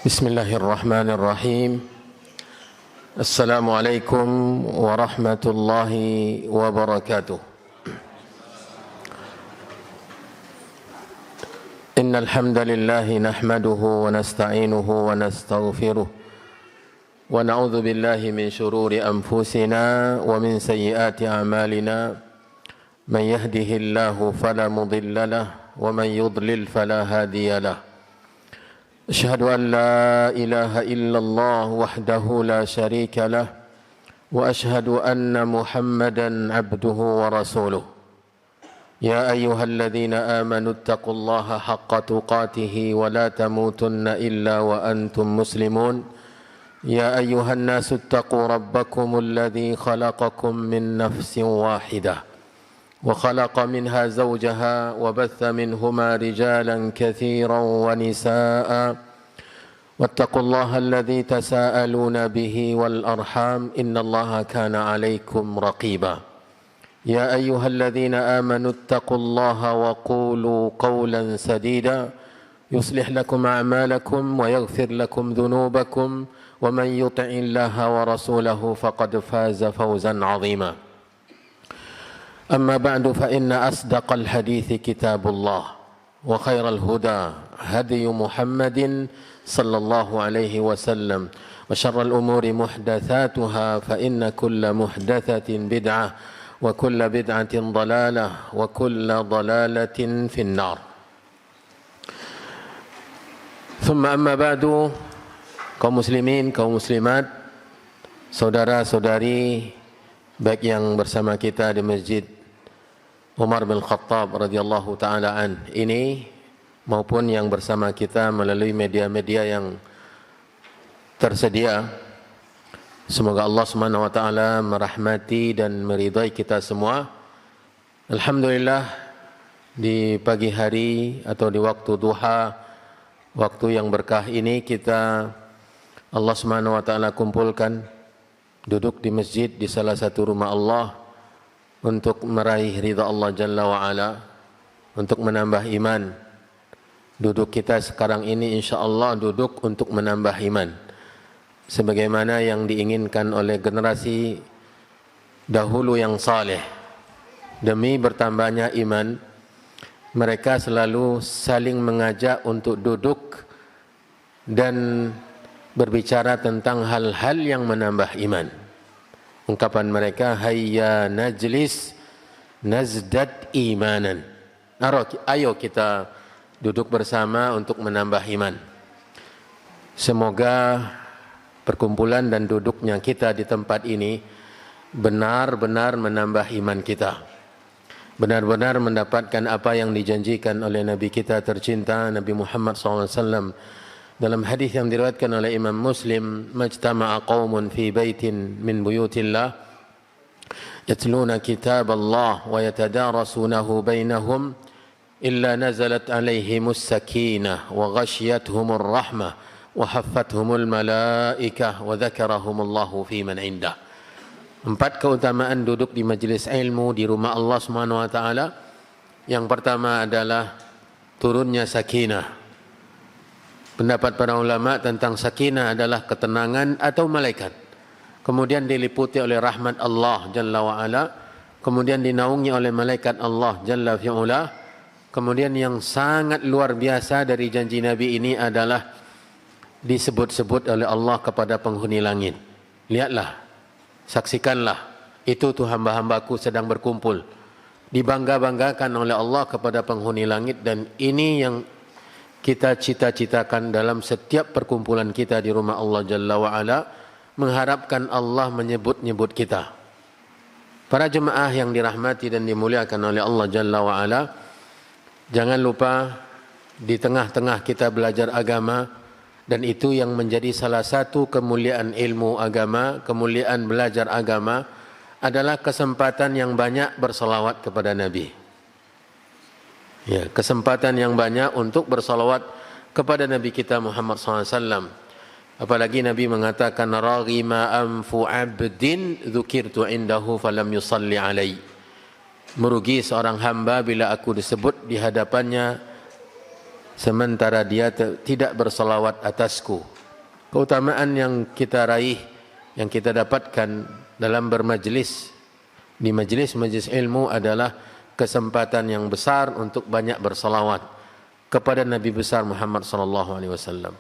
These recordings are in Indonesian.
بسم الله الرحمن الرحيم. السلام عليكم ورحمة الله وبركاته. إن الحمد لله نحمده ونستعينه ونستغفره ونعوذ بالله من شرور أنفسنا ومن سيئات أعمالنا. من يهده الله فلا مضل له ومن يضلل فلا هادي له. أشهد أن لا إله إلا الله وحده لا شريك له وأشهد أن محمدا عبده ورسوله. يا أيها الذين آمنوا اتقوا الله حق تقاته ولا تموتن إلا وأنتم مسلمون. يا أيها الناس اتقوا ربكم الذي خلقكم من نفس واحدة وخلق منها زوجها وبث منهما رجالا كثيرا ونساء واتقوا الله الذي تساءلون به والأرحام إن الله كان عليكم رقيبا. يا أيها الذين آمنوا اتقوا الله وقولوا قولا سديدا يصلح لكم أعمالكم ويغفر لكم ذنوبكم ومن يطع الله ورسوله فقد فاز فوزا عظيما. أما بعد فإن أصدق الحديث كتاب الله وخير الهدى هدي محمد صلى الله عليه وسلم وشر الأمور محدثاتها فإن كل محدثة بدعة وكل بدعة ضلالة وكل ضلالة في النار. ثم أما بعد, kaum muslimin, kaum muslimat, saudara-saudari baik yang bersama kita di Masjid Umar bin Khattab radhiyallahu taala an ini maupun yang bersama kita melalui media-media yang tersedia. Semoga Allah Subhanahu wa taala merahmati dan meridai kita semua. Alhamdulillah, di pagi hari atau di waktu duha, waktu yang berkah ini kita Allah Subhanahu wa taala kumpulkan duduk di masjid di salah satu rumah Allah untuk meraih ridha Allah Jalla wa Ala, untuk menambah iman. Duduk kita sekarang ini insya-Allah duduk untuk menambah iman, sebagaimana yang diinginkan oleh generasi dahulu yang saleh. Demi bertambahnya iman, mereka selalu saling mengajak untuk duduk dan berbicara tentang hal-hal yang menambah iman. Ungkapan mereka, hayya najlis nazdad imanan. Ayo kita duduk bersama untuk menambah iman. Semoga perkumpulan dan duduknya kita di tempat ini benar-benar menambah iman kita. Benar-benar mendapatkan apa yang dijanjikan oleh Nabi kita tercinta Nabi Muhammad SAW. Dalam hadis yang diriwayatkan oleh Imam Muslim, majtama'a qaumun fi baitin min buyutillah yatluna kitab Allah wa yatadarasunahu bainahum illa nazalat alaihimus sakinah wa ghashiyatuhumur rahmah wa haffathumul malaikah wa dzakarahumullahu fi man indah. 4 keutamaan duduk di majlis ilmu di rumah Allah Subhanahu wa taala. Yang pertama adalah turunnya sakinah. Pendapat para ulama tentang sakinah adalah ketenangan atau malaikat. Kemudian diliputi oleh rahmat Allah Jalla wa Ala. Kemudian dinaungi oleh malaikat Allah Jalla fi'ula. Kemudian yang sangat luar biasa dari janji Nabi ini adalah disebut-sebut oleh Allah kepada penghuni langit. Lihatlah, saksikanlah, itu tuh hamba-hambaku sedang berkumpul. Dibangga-banggakan oleh Allah kepada penghuni langit, dan ini yang kita cita-citakan dalam setiap perkumpulan kita di rumah Allah Jalla wa'ala, mengharapkan Allah menyebut-nyebut kita. Para jemaah yang dirahmati dan dimuliakan oleh Allah Jalla wa'ala, jangan lupa di tengah-tengah kita belajar agama, dan itu yang menjadi salah satu kemuliaan ilmu agama, kemuliaan belajar agama adalah kesempatan yang banyak bersalawat kepada Nabi. Ya, kesempatan yang banyak untuk bersalawat kepada Nabi kita Muhammad SAW. Apalagi Nabi mengatakan, raghima anfu abdin dzukirtu indahu falam yusalli alai. Merugi seorang hamba bila aku disebut di hadapannya sementara dia tidak bersalawat atasku. Keutamaan yang kita raih, yang kita dapatkan dalam bermajlis di majlis-majlis ilmu adalah kesempatan yang besar untuk banyak bersalawat kepada Nabi besar Muhammad sallallahu alaihi wasallam.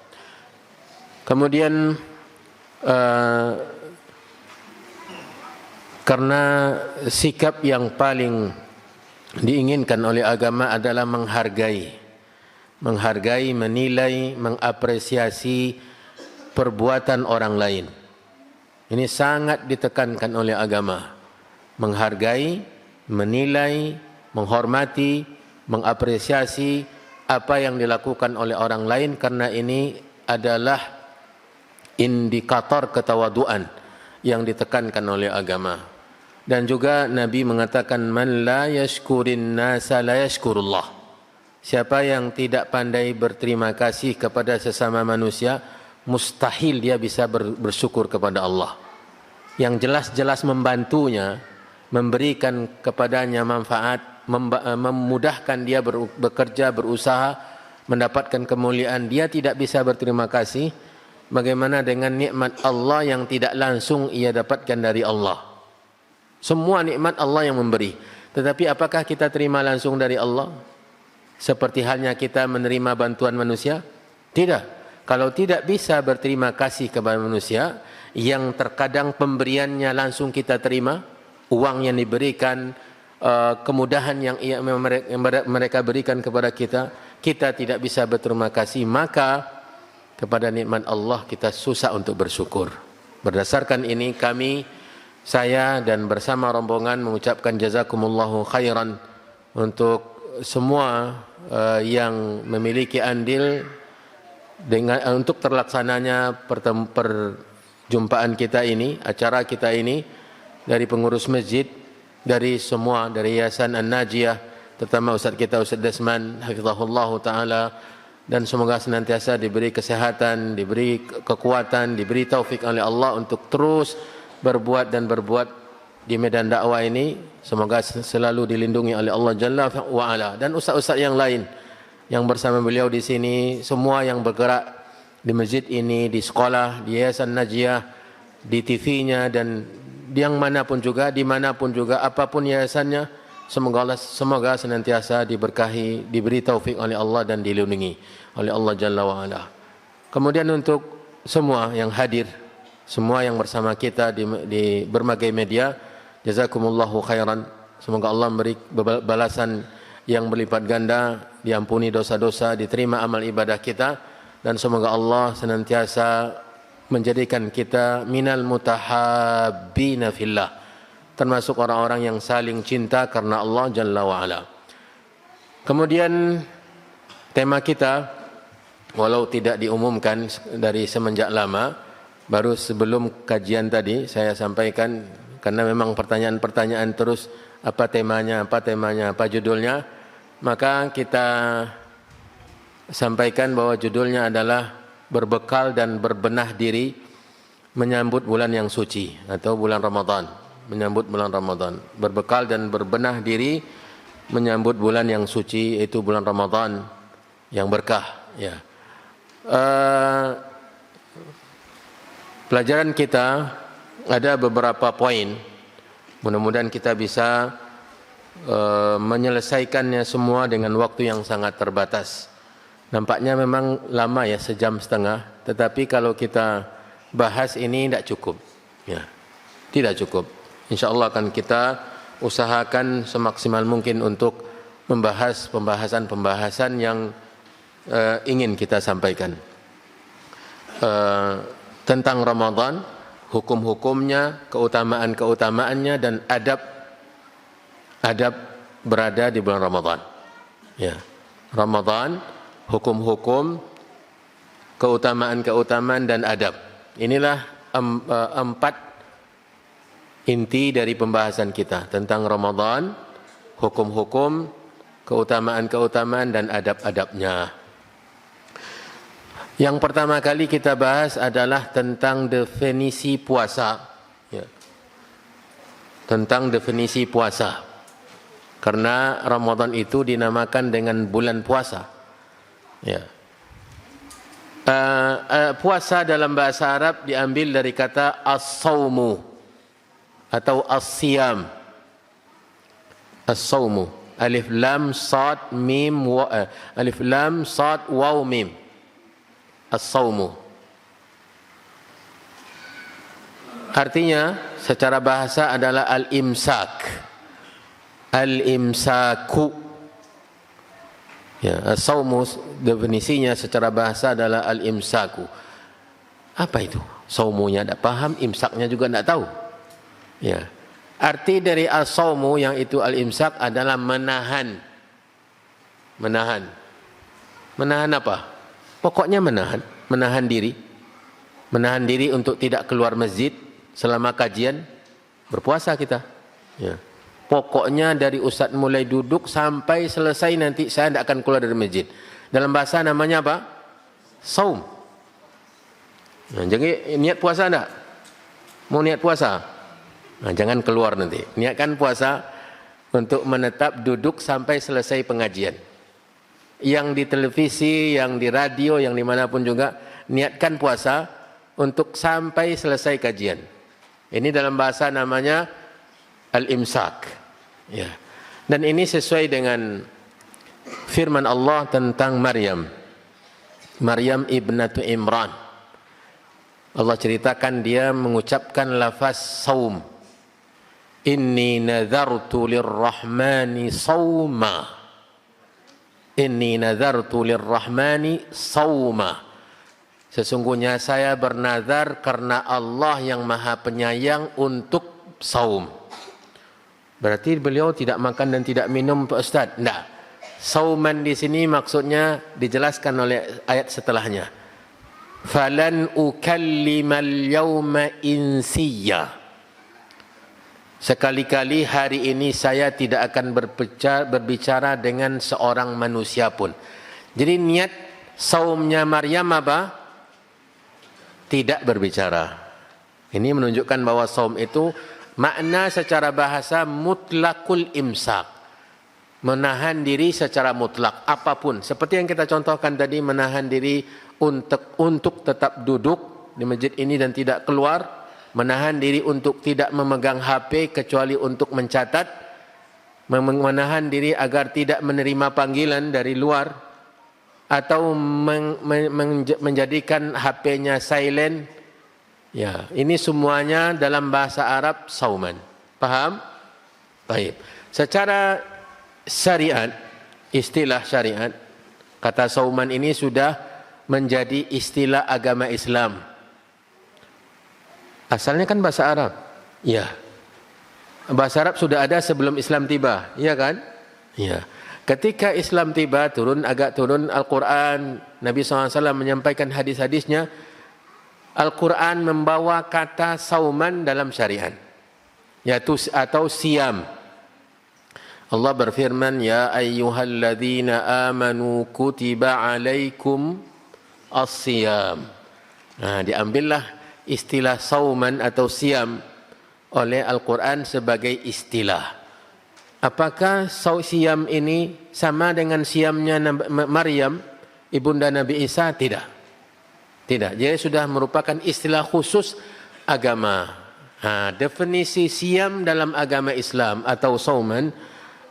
Kemudian karena sikap yang paling diinginkan oleh agama adalah menghargai, menilai, mengapresiasi perbuatan orang lain. Ini sangat ditekankan oleh agama. Menghargai, menilai, menghormati, mengapresiasi apa yang dilakukan oleh orang lain, karena ini adalah indikator ketawaduan yang ditekankan oleh agama. Dan juga Nabi mengatakan, man la yashkurin nasa la yashkurullah. Siapa yang tidak pandai berterima kasih kepada sesama manusia, mustahil dia bisa bersyukur kepada Allah. Yang jelas-jelas membantunya, memberikan kepadanya manfaat, memudahkan dia bekerja, berusaha, mendapatkan kemuliaan, dia tidak bisa berterima kasih. Bagaimana dengan nikmat Allah yang tidak langsung ia dapatkan dari Allah? Semua nikmat Allah yang memberi, tetapi apakah kita terima langsung dari Allah? Seperti halnya kita menerima bantuan manusia? Tidak. Kalau tidak bisa berterima kasih kepada manusia, yang terkadang pemberiannya langsung kita terima, uang yang diberikan, kemudahan yang mereka berikan kepada kita, kita tidak bisa berterima kasih, maka kepada nikmat Allah kita susah untuk bersyukur. Berdasarkan ini saya dan bersama rombongan mengucapkan jazakumullahu khairan untuk semua yang memiliki andil untuk terlaksananya perjumpaan kita ini, acara kita ini, dari pengurus masjid, dari semua, dari Yayasan An-Najiyah, terutama Ustaz kita Ustaz Desman hafizahullah taala, dan semoga senantiasa diberi kesehatan, diberi kekuatan, diberi taufik oleh Allah untuk terus berbuat di medan dakwah ini. Semoga selalu dilindungi oleh Allah Jalla wa Ala, dan ustaz-ustaz yang lain yang bersama beliau di sini, semua yang bergerak di masjid ini, di sekolah, di Yayasan Najiyah, di TV-nya, dan yang manapun juga, dimanapun juga, apapun yayasannya, semoga senantiasa diberkahi, diberi taufik oleh Allah dan dilindungi oleh Allah Jalla wa Ala. Kemudian untuk semua yang hadir, semua yang bersama kita di berbagai media, jazakumullahu khairan. Semoga Allah memberi balasan yang berlipat ganda, diampuni dosa-dosa, diterima amal ibadah kita, dan semoga Allah senantiasa menjadikan kita minal mutahabbina fillah, termasuk orang-orang yang saling cinta karena Allah Jalla wa Ala. Kemudian tema kita, walau tidak diumumkan dari semenjak lama, baru sebelum kajian tadi saya sampaikan, karena memang pertanyaan-pertanyaan terus, apa temanya, apa judulnya, maka kita sampaikan bahwa judulnya adalah berbekal dan berbenah diri menyambut bulan yang suci atau bulan Ramadan, menyambut bulan Ramadan. Berbekal dan berbenah diri menyambut bulan yang suci, yaitu bulan Ramadan yang berkah, ya. Pelajaran kita ada beberapa poin. Mudah-mudahan kita bisa menyelesaikannya semua dengan waktu yang sangat terbatas. Nampaknya memang lama ya, 1,5 jam, tetapi kalau kita bahas ini tidak cukup, ya, tidak cukup. InsyaAllah akan kita usahakan semaksimal mungkin untuk membahas pembahasan yang ingin kita sampaikan tentang Ramadan, hukum-hukumnya, keutamaan-keutamaannya, dan adab berada di bulan Ramadan. Ya, Ramadan, hukum-hukum, keutamaan-keutamaan dan adab. Inilah 4 inti dari pembahasan kita tentang Ramadan, hukum-hukum, keutamaan-keutamaan dan adab-adabnya. Yang pertama kali kita bahas adalah tentang definisi puasa, ya. Tentang definisi puasa. Karena Ramadan itu dinamakan dengan bulan puasa. Ya. Puasa dalam bahasa Arab diambil dari kata as-saumu atau as-siyam. As-saumu, alif lam sad mim alif lam sad waw mim. As-saumu. Artinya secara bahasa adalah al-imsak. Al-imsaku. Ya, as-saumu definisinya secara bahasa adalah al-imsaku. Apa itu? Saumunya tidak paham, imsaknya juga tidak tahu. Ya. Arti dari as-saumu yang itu al-imsak adalah menahan. Menahan. Menahan apa? Pokoknya menahan. Menahan diri. Menahan diri untuk tidak keluar masjid selama kajian. Berpuasa kita. Ya. Pokoknya dari ustaz mulai duduk sampai selesai nanti saya tidak akan keluar dari masjid. Dalam bahasa namanya apa? Saum. Nah, jadi niat puasa enggak? Mau niat puasa? Nah, jangan keluar nanti. Niatkan puasa untuk menetap duduk sampai selesai pengajian. Yang di televisi, yang di radio, yang dimanapun juga, niatkan puasa untuk sampai selesai kajian. Ini dalam bahasa namanya al-imsak. Ya. Dan ini sesuai dengan firman Allah tentang Maryam. Maryam ibnatu Imran. Allah ceritakan dia mengucapkan lafaz saum. Inni nadhartu lirrahmani sauma. Inni nadhartu lirrahmani sauma. Sesungguhnya saya bernazar karena Allah yang Maha Penyayang untuk saum. Berarti beliau tidak makan dan tidak minum, Pak Ustaz? Tidak. Sauman di sini maksudnya dijelaskan oleh ayat setelahnya. Falan ukallimal yawma insiyya. Sekali-kali hari ini saya tidak akan berbicara dengan seorang manusia pun. Jadi niat saumnya Maryam apa? Tidak berbicara. Ini menunjukkan bahwa saum itu makna secara bahasa mutlakul imsak. Menahan diri secara mutlak apapun. Seperti yang kita contohkan tadi, menahan diri untuk tetap duduk di masjid ini dan tidak keluar. Menahan diri untuk tidak memegang HP kecuali untuk mencatat. Menahan diri agar tidak menerima panggilan dari luar. Atau menjadikan HP-nya silent. Ya, ini semuanya dalam bahasa Arab sauman. Paham? Baik. Secara syariat, istilah syariat, kata sauman ini sudah menjadi istilah agama Islam. Asalnya kan bahasa Arab. Ya. Bahasa Arab sudah ada sebelum Islam tiba, iya kan? Ya. Ketika Islam tiba, turun Al-Quran, Nabi SAW menyampaikan hadis-hadisnya. Al-Quran membawa kata sauman dalam syariat, yaitu atau siam. Allah berfirman, ya ayyuhalladzina amanu kutiba alaikum as-siyam. Nah, diambillah istilah sauman atau siam oleh Al-Quran sebagai istilah. Apakah siam ini sama dengan siamnya Maryam, ibunda Nabi Isa? Tidak. Tidak, jadi sudah merupakan istilah khusus agama. Nah, definisi siam dalam agama Islam atau sauman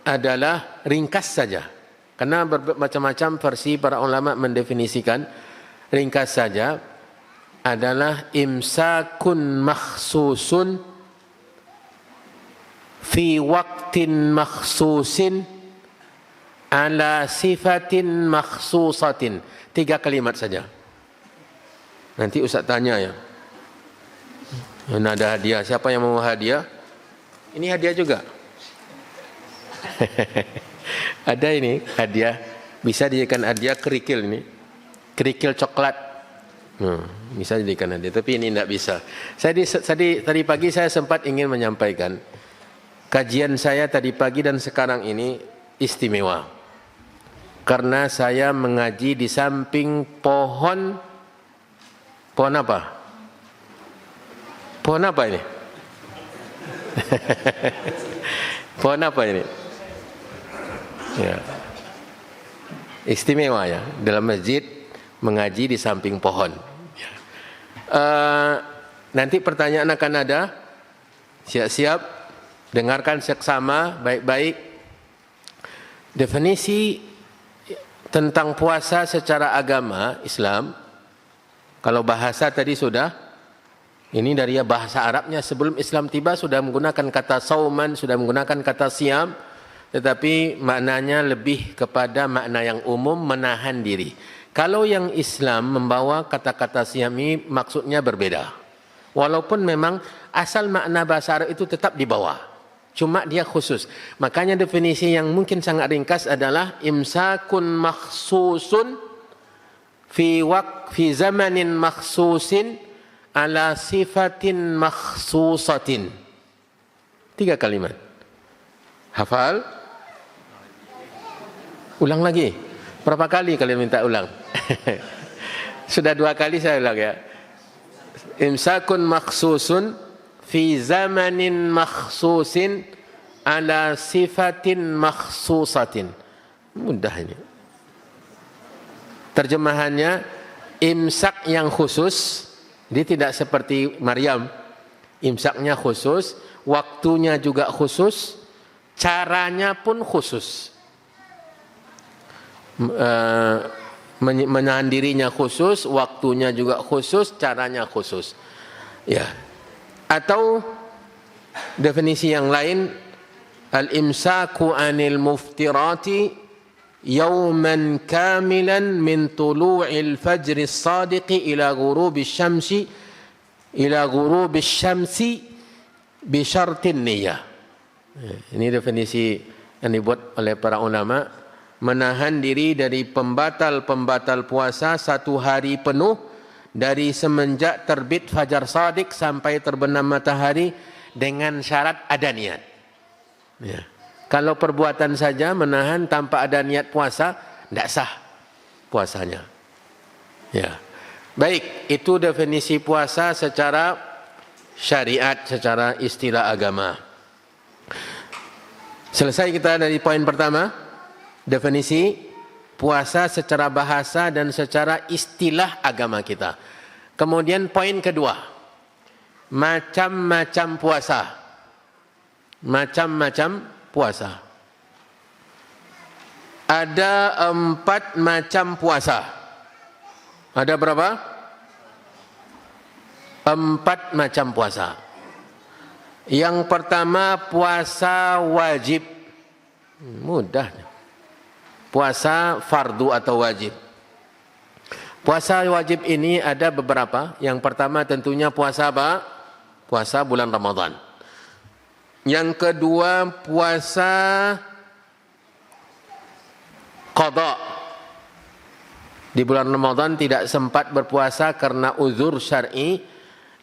adalah ringkas saja. Karena bermacam-macam versi para ulama mendefinisikan. Ringkas saja adalah imsakun makhsusun fi waktin makhsusin ala sifatin makhsusatin. 3 kalimat saja. Nanti Ustaz tanya ya. Ada hadiah. Siapa yang mau hadiah? Ini hadiah juga. Ada ini hadiah. Bisa dijadikan hadiah kerikil ini. Kerikil coklat. Bisa dijadikan hadiah. Tapi ini tidak bisa. Tadi pagi saya sempat ingin menyampaikan. Kajian saya tadi pagi dan sekarang ini istimewa. Karena saya mengaji di samping pohon. Pohon apa? Pohon apa ini? Pohon apa ini? Ya. Istimewa ya, dalam masjid mengaji di samping pohon. Nanti pertanyaan akan ada, siap-siap, dengarkan seksama baik-baik. Definisi tentang puasa secara agama Islam, kalau bahasa tadi sudah, ini dari bahasa Arabnya sebelum Islam tiba sudah menggunakan kata sauman, sudah menggunakan kata siam, tetapi maknanya lebih kepada makna yang umum, menahan diri. Kalau yang Islam membawa kata-kata siam ini maksudnya berbeda. Walaupun memang asal makna bahasa Arab itu tetap di bawah. Cuma dia khusus. Makanya definisi yang mungkin sangat ringkas adalah imsakun makhsusun fi zamanin makhsusin ala sifatin makhsusatin. 3 kalimat. Hafal? Ulang lagi. Berapa kali kalian minta ulang? Sudah 2 kali saya ulang ya. Imsakun makhsusun fi zamanin makhsusin ala sifatin makhsusatin. Mudah ini. Terjemahannya, imsak yang khusus. Jadi tidak seperti Maryam. Imsaknya khusus, waktunya juga khusus, caranya pun khusus. Menahan dirinya khusus, waktunya juga khusus, caranya khusus. Ya. Atau definisi yang lain, al-imsaku anil muftirati yawman kamilan min tulu'il fajri as-sadiqi ila ghurubi syamsi bi syartin niyah. Ini definisi yang dibuat oleh para ulama. Menahan diri dari pembatal-pembatal puasa 1 hari penuh dari semenjak terbit fajar shadiq sampai terbenam matahari dengan syarat ada niat. Ya. Kalau perbuatan saja menahan tanpa ada niat puasa, tidak sah puasanya. Ya. Baik, itu definisi puasa secara syariat, secara istilah agama. Selesai kita dari poin pertama. Definisi puasa secara bahasa dan secara istilah agama kita. Kemudian poin kedua, macam-macam puasa. Macam-macam puasa. Ada 4 macam puasa. Ada berapa? 4 macam puasa. Yang pertama puasa wajib. Mudah. Puasa fardu atau wajib. Puasa wajib ini ada beberapa. Yang pertama tentunya puasa apa? Puasa bulan Ramadan. Yang kedua puasa qada. Di bulan Ramadan tidak sempat berpuasa karena uzur syar'i.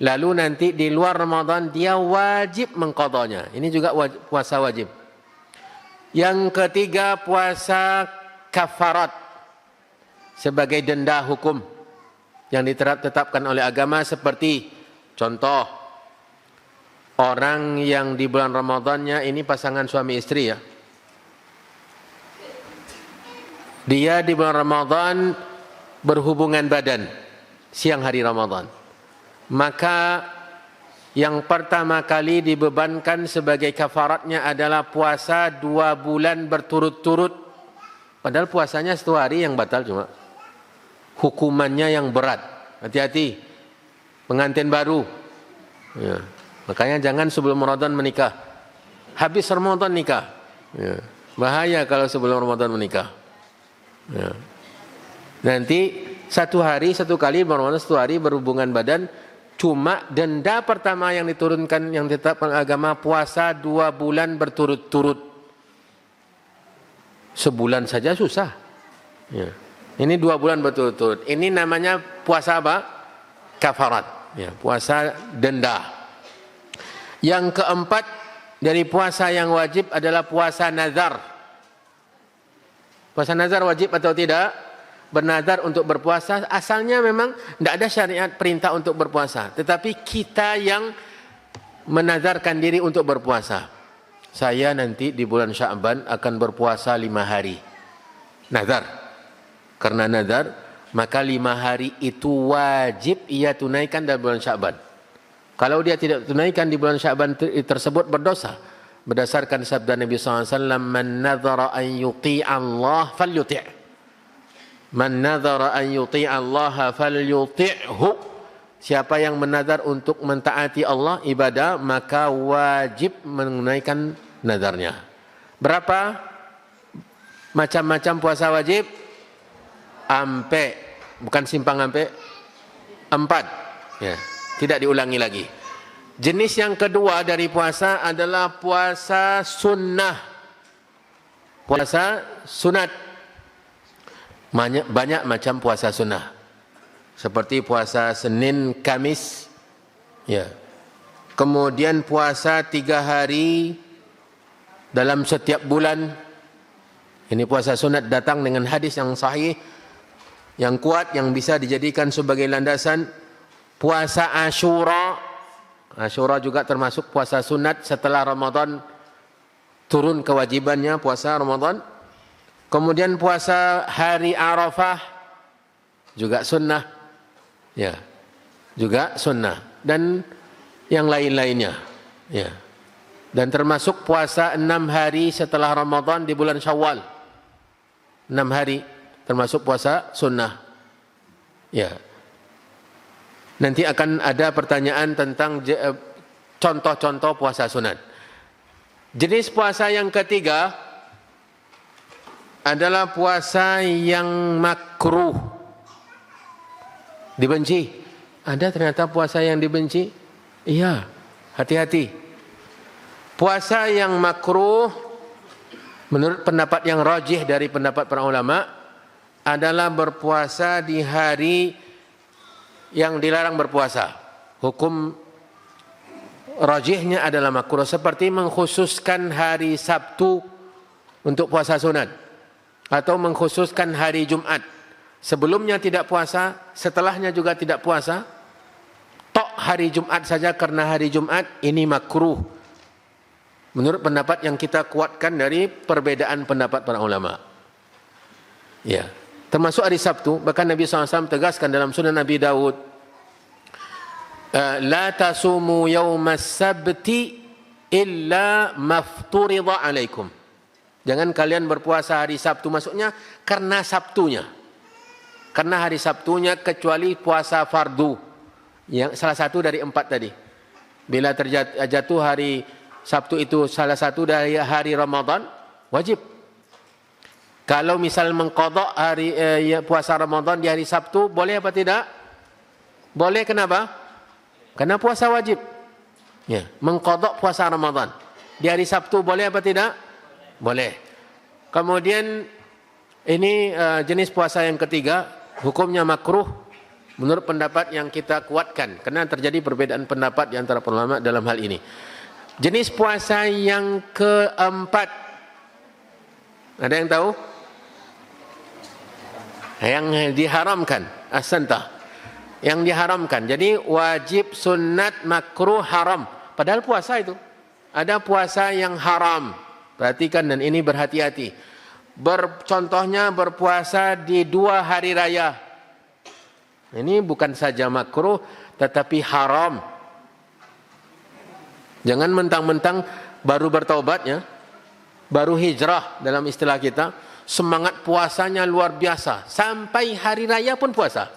Lalu nanti di luar Ramadan dia wajib mengqadanya. Ini juga puasa wajib. Yang ketiga puasa kafarat sebagai denda hukum yang ditetapkan oleh agama, seperti contoh orang yang di bulan Ramadannya ini pasangan suami istri ya. Dia di bulan Ramadan berhubungan badan siang hari Ramadan. Maka yang pertama kali dibebankan sebagai kafaratnya adalah puasa 2 bulan berturut-turut. Padahal puasanya 1 hari yang batal cuma. Hukumannya yang berat. Hati-hati. Pengantin baru. Ya. Makanya jangan sebelum Ramadan menikah. Habis Ramadan nikah. Ya. Bahaya kalau sebelum Ramadan menikah. Ya. Nanti 1 hari, 1 kali Ramadan 1 hari berhubungan badan. Cuma denda pertama yang diturunkan yang ditetapkan agama puasa 2 bulan berturut-turut. Sebulan saja susah. Ya. Ini 2 bulan berturut-turut. Ini namanya puasa apa? Kafarat. Ya, puasa denda. Yang keempat dari puasa yang wajib adalah puasa nazar. Puasa nazar wajib atau tidak? Bernazar untuk berpuasa. Asalnya memang tidak ada syariat perintah untuk berpuasa. Tetapi kita yang menazarkan diri untuk berpuasa. Saya nanti di bulan Sya'ban akan berpuasa 5 hari. Nazar. karena nazar, maka 5 hari itu wajib ia tunaikan dalam bulan Sya'ban. Kalau dia tidak tunaikan di bulan Sya'ban tersebut berdosa. Berdasarkan sabda Nabi SAW, man nazara an yuti'a Allah falyuti'. Man nazara an yuti'a Allah falyuti'hu. Siapa yang menazar untuk mentaati Allah ibadah, maka wajib menunaikan nazarnya. Berapa macam-macam puasa wajib? Ampe, bukan simpang ampe, 4. Ya, tidak diulangi lagi. Jenis yang kedua dari puasa adalah puasa sunnah. Puasa sunat. Banyak macam puasa sunnah. Seperti puasa Senin, Kamis. Ya. Kemudian puasa 3 hari dalam setiap bulan. Ini puasa sunat datang dengan hadis yang sahih, yang kuat, yang bisa dijadikan sebagai landasan. Puasa Asyura. Asyura juga termasuk puasa sunat setelah Ramadan turun kewajibannya puasa Ramadan. Kemudian puasa hari Arafah juga sunnah. Ya. Juga sunnah dan yang lain-lainnya. Ya. Dan termasuk puasa 6 hari setelah Ramadan di bulan Syawal. 6 hari termasuk puasa sunnah. Ya. Nanti akan ada pertanyaan tentang contoh-contoh puasa sunat. Jenis puasa yang ketiga adalah puasa yang makruh. Dibenci. Ada ternyata puasa yang dibenci? Iya, hati-hati. Puasa yang makruh menurut pendapat yang rajih dari pendapat para ulama adalah berpuasa di hari yang dilarang berpuasa. Hukum rajihnya adalah makruh, seperti mengkhususkan hari Sabtu untuk puasa sunat atau mengkhususkan hari Jumat. Sebelumnya tidak puasa, setelahnya juga tidak puasa. Tok hari Jumat saja karena hari Jumat, ini makruh. Menurut pendapat yang kita kuatkan dari perbedaan pendapat para ulama. Ya. Termasuk hari Sabtu, bahkan Nabi SAW tegaskan dalam Sunan Nabi Dawud, la tasumu yawmas sabti illa mafturida alaikum. Jangan kalian berpuasa hari Sabtu, maksudnya karena Sabtunya. Karena hari Sabtunya, kecuali puasa fardu, yang salah satu dari 4 tadi. Bila terjatuh hari Sabtu itu salah satu dari hari Ramadan, wajib. Kalau misal mengqadha hari puasa Ramadan di hari Sabtu, boleh apa tidak? Boleh, kenapa? Karena puasa wajib. Ya, mengqadha puasa Ramadan di hari Sabtu boleh apa tidak? Boleh. Kemudian ini jenis puasa yang ketiga, hukumnya makruh menurut pendapat yang kita kuatkan, karena terjadi perbedaan pendapat di antara ulama dalam hal ini. Jenis puasa yang keempat, ada yang tahu? Yang diharamkan, ahsanta. Yang diharamkan. Jadi wajib, sunat, makruh, haram. Padahal puasa itu. Ada puasa yang haram. Perhatikan dan ini berhati-hati. Contohnya berpuasa di 2 hari raya. Ini bukan saja makruh, tetapi haram. Jangan mentang-mentang baru bertaubat ya, baru hijrah dalam istilah kita, semangat puasanya luar biasa, sampai hari raya pun puasa.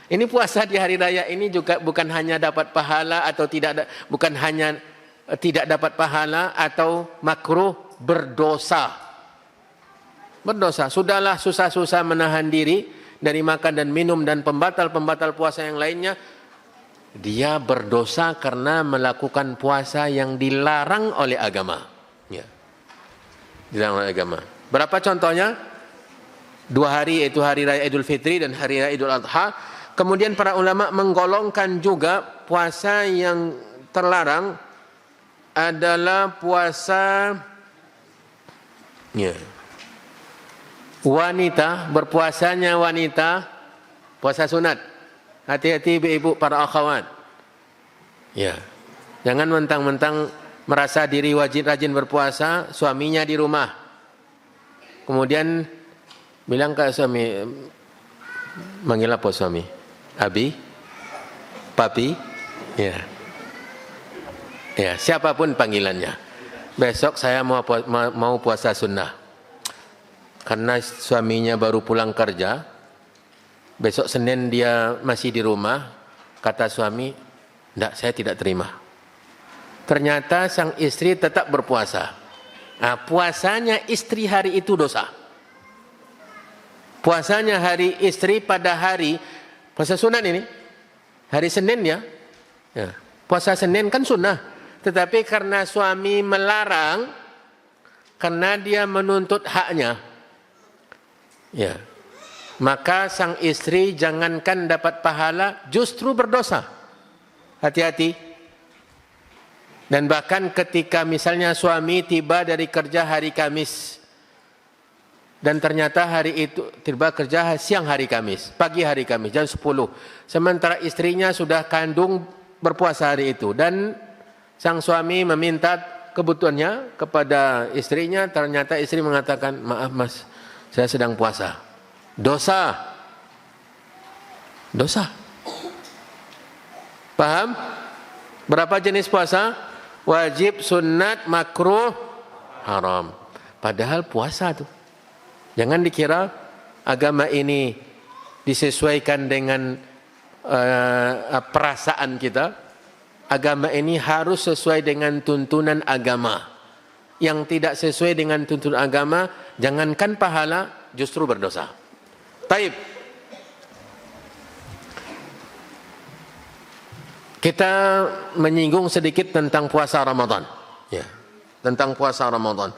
Ini puasa di hari raya ini juga bukan hanya dapat pahala atau tidak, bukan hanya tidak dapat pahala atau makruh, berdosa. Berdosa. Sudahlah susah-susah menahan diri dari makan dan minum dan pembatal-pembatal puasa yang lainnya. Dia berdosa karena melakukan puasa yang dilarang oleh agama. Ya. Dilarang oleh agama. Berapa contohnya? 2 hari, yaitu hari raya Idul Fitri dan hari raya Idul Adha. Kemudian para ulama menggolongkan juga puasa yang terlarang adalah puasa wanita, berpuasanya wanita, puasa sunat. Hati-hati ibu-ibu para akhwat. Ya. Jangan mentang-mentang merasa diri rajin berpuasa, suaminya di rumah. Kemudian bilang ke suami, Manggil apa suami? Abi? Papi? Ya. Ya, siapapun panggilannya. Besok saya mau puasa sunnah. Karena suaminya baru pulang kerja. Besok Senin dia masih di rumah. Kata suami, "Enggak, saya tidak terima." Ternyata sang istri tetap berpuasa. Nah, puasanya istri hari itu dosa. Puasanya hari istri pada hari puasa sunat ini. Hari Senin ya. Puasa Senin kan sunnah. Tetapi karena suami melarang, karena dia menuntut haknya, ya, maka sang istri jangankan dapat pahala, justru berdosa. Hati-hati. Dan bahkan ketika misalnya suami tiba dari kerja hari Kamis, dan ternyata hari itu tiba kerja siang hari Kamis, pagi hari Kamis, jam 10. Sementara istrinya sudah kandung berpuasa hari itu. Dan sang suami meminta kebutuhannya kepada istrinya, ternyata istri mengatakan, "Maaf mas, saya sedang puasa." Dosa. Dosa. Paham? Berapa jenis puasa? Wajib, sunat, makruh, haram. Padahal puasa tuh. Jangan dikira agama ini disesuaikan dengan perasaan kita. Agama ini harus sesuai dengan tuntunan agama. Yang tidak sesuai dengan tuntunan agama, jangankan pahala, justru berdosa. Taib. Kita menyinggung sedikit tentang puasa Ramadan. Ya, tentang puasa Ramadan.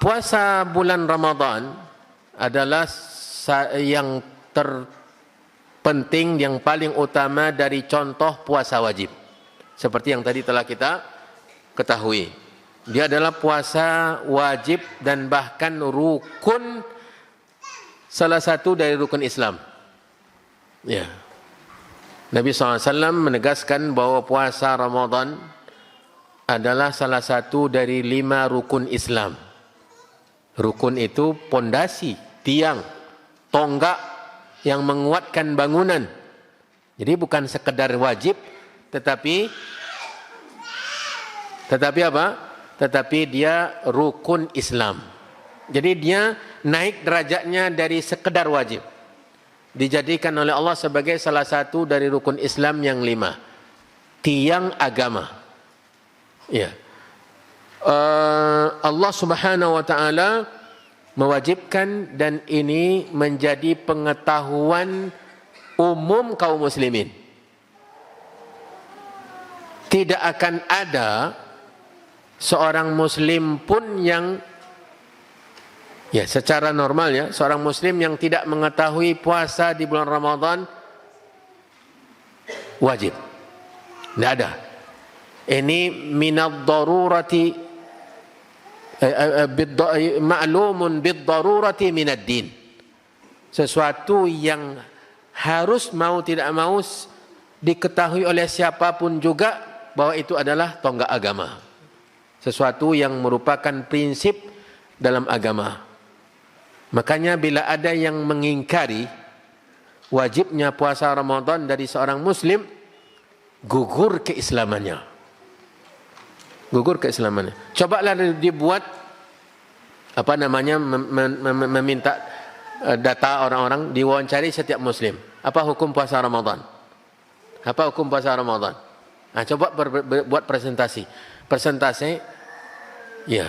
Puasa bulan Ramadan adalah yang terpenting, yang paling utama dari contoh puasa wajib. Seperti yang tadi telah kita ketahui. Dia adalah puasa wajib dan bahkan rukun, salah satu dari rukun Islam. Ya. Nabi SAW menegaskan bahwa puasa Ramadan adalah salah satu dari 5 rukun Islam. Rukun itu pondasi, tiang, tonggak yang menguatkan bangunan. Jadi bukan sekedar wajib, tetapi apa? Tetapi dia rukun Islam. Jadi dia naik derajatnya dari sekedar wajib. Dijadikan oleh Allah sebagai salah satu dari rukun Islam yang 5. Tiang agama. Ya. Allah Subhanahu wa taala mewajibkan, dan ini menjadi pengetahuan umum kaum muslimin. Tidak akan ada seorang muslim pun yang, ya secara normal ya, seorang muslim yang tidak mengetahui puasa di bulan Ramadan wajib. Tidak ada. Ini minad darurati, ma'lumun bid darurati minad din. Sesuatu yang harus mau tidak mau diketahui oleh siapapun juga bahwa itu adalah tonggak agama. Sesuatu yang merupakan prinsip dalam agama. Makanya bila ada yang mengingkari wajibnya puasa Ramadan dari seorang muslim, gugur keislamannya. Gugur keislamannya. Cobalah dibuat meminta data orang-orang, diwawancari setiap muslim. Apa hukum puasa Ramadan? Apa hukum puasa Ramadan? Nah, coba buat presentasi. Ya,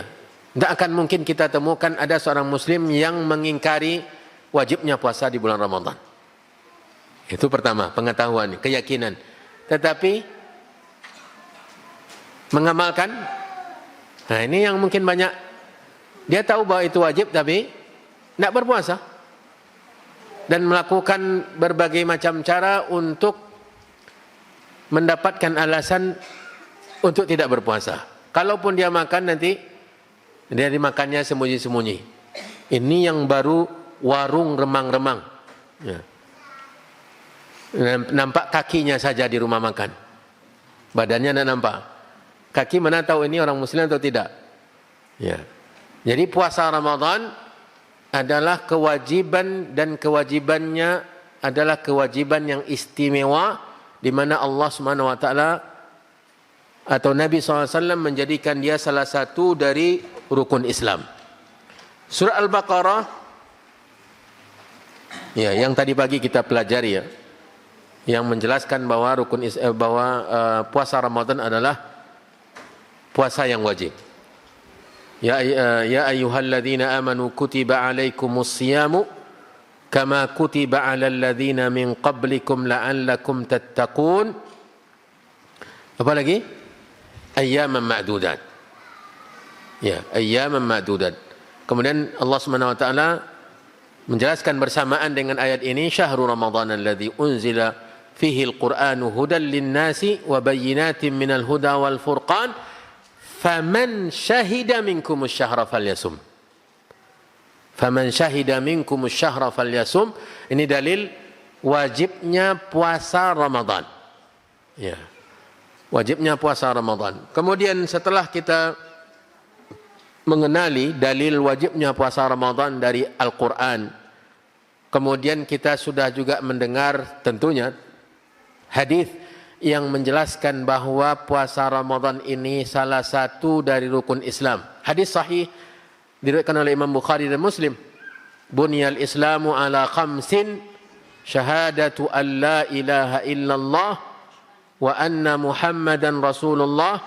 tidak akan mungkin kita temukan ada seorang muslim yang mengingkari wajibnya puasa di bulan Ramadan. Itu pertama, pengetahuan, keyakinan. Tetapi mengamalkan, nah ini yang mungkin banyak. Dia tahu bahwa itu wajib tapi tidak berpuasa. Dan melakukan berbagai macam cara untuk mendapatkan alasan untuk tidak berpuasa. Kalaupun dia makan, nanti dia dimakannya sembunyi-sembunyi. Ini yang baru warung remang-remang. Ya. Nampak kakinya saja di rumah makan. Badannya tidak nampak. Kaki mana tahu ini orang muslim atau tidak. Ya. Jadi puasa Ramadan adalah kewajiban, dan kewajibannya adalah kewajiban yang istimewa di mana Allah Subhanahu wa taala atau Nabi SAW menjadikan dia salah satu dari rukun Islam. Surah Al-Baqarah ya, yang tadi pagi kita pelajari ya, yang menjelaskan bahwa puasa Ramadan adalah puasa yang wajib. Ya ayyuhalladzina amanu kutiba alaikumus siyamu kama kutiba alal ladzina min qablikum la'allakum tattaqun. Apa lagi? Ayyaman ma'dudat. Ya, ayyaman ma'dudat. Kemudian Allah Subhanahu wa taala menjelaskan bersamaan dengan ayat ini, syahrul ramadhan alladzi unzila fihi al-Qur'anu hudan lin-nasi wa bayyinatin minal huda wal furqan faman syahida minkumus syahra falyasum. Faman syahida minkumus syahra falyasum. Ini dalil wajibnya puasa Ramadan. Ya. Wajibnya puasa Ramadan. Kemudian setelah kita mengenali dalil wajibnya puasa Ramadan dari Al-Qur'an, kemudian kita sudah juga mendengar tentunya hadis yang menjelaskan bahwa puasa Ramadan ini salah satu dari rukun Islam. Hadis sahih diriwayatkan oleh Imam Bukhari dan Muslim. Bunyal Islamu ala khamsin syahadatu an la ilaha illallah wa anna Muhammadan Rasulullah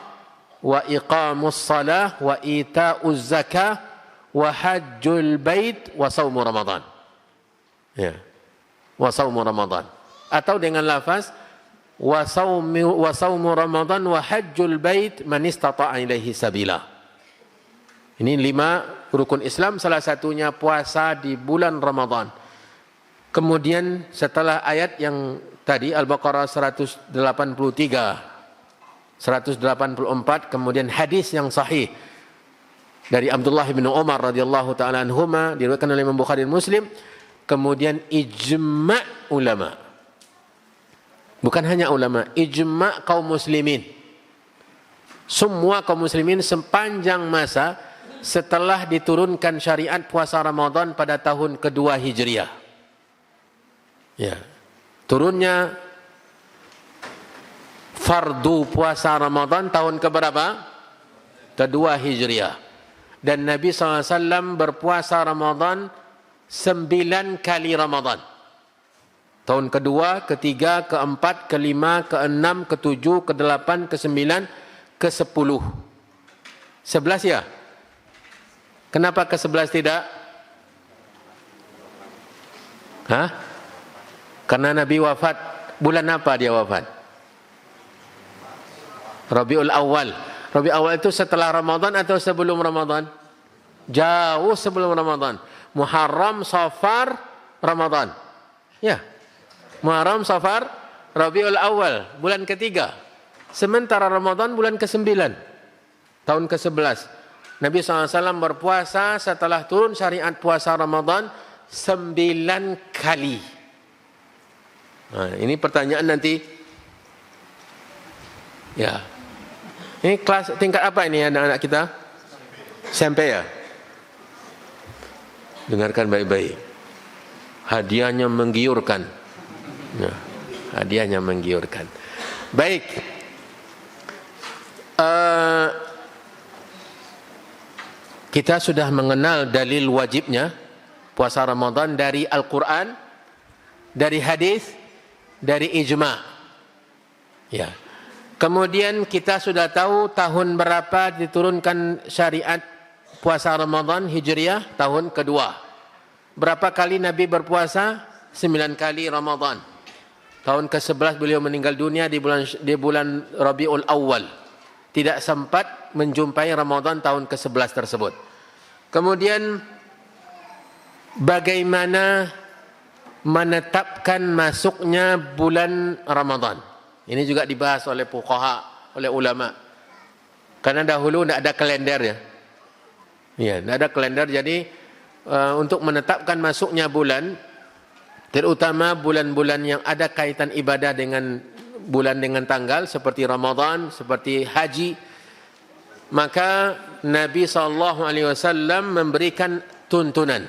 wa iqamus salah wa ita'uz zakah wa hajjul bait wa saumu Ramadan. Ya. Wa saumu Ramadan. Atau dengan lafaz wa saumu Ramadan wa hajjul bait man istata'a ilaihi sabila. Ini 5 rukun Islam, salah satunya puasa di bulan Ramadan. Kemudian setelah ayat yang tadi Al-Baqarah 183, 184, kemudian hadis yang sahih dari Abdullah bin Umar radhiyallahu taala anhuma diriwayatkan oleh Imam Bukhari dan Muslim, kemudian ijma' ulama. Bukan hanya ulama, ijma' kaum muslimin. Semua kaum muslimin sepanjang masa setelah diturunkan syariat puasa Ramadan pada tahun kedua Hijriah. Ya. Turunnya fardu puasa Ramadan tahun keberapa? Kedua Hijriah. Dan Nabi SAW berpuasa Ramadan 9 kali Ramadan. Tahun kedua, ketiga, keempat, kelima, keenam, ketujuh, kedelapan, ke-9, ke-10. 11 ya? Kenapa ke-11 tidak? Hah? Karena Nabi wafat, bulan apa dia wafat? Rabiul Awal. Rabiul Awal itu setelah Ramadan atau sebelum Ramadan? Jauh sebelum Ramadan. Muharram, Safar, Ramadan. Ya. Muharram, Safar, Rabiul Awal, bulan ketiga. Sementara Ramadan bulan ke-9, tahun ke-11. Nabi SAW berpuasa setelah turun syariat puasa Ramadan 9 kali. Nah, ini pertanyaan nanti. Ya. Ini kelas tingkat apa ini anak-anak kita? SMP ya? Dengarkan baik-baik. Hadiahnya menggiurkan. Ya, hadiahnya menggiurkan. Baik. Kita sudah mengenal dalil wajibnya puasa Ramadan dari Al-Quran, dari hadis, dari ijma'. Ya. Kemudian kita sudah tahu tahun berapa diturunkan syariat puasa Ramadan Hijriah, tahun kedua. Berapa kali Nabi berpuasa? 9 kali Ramadan. Tahun ke-11 beliau meninggal dunia di bulan Rabiul Awal. Tidak sempat menjumpai Ramadan tahun ke-11 tersebut. Kemudian bagaimana menetapkan masuknya bulan Ramadan? Ini juga dibahas oleh fuqaha, oleh ulama. Karena dahulu tidak ada kalender ya. Ya, tidak ada kalender, jadi untuk menetapkan masuknya bulan, terutama bulan-bulan yang ada kaitan ibadah dengan bulan dengan tanggal seperti Ramadan, seperti haji, maka Nabi SAW memberikan tuntunan.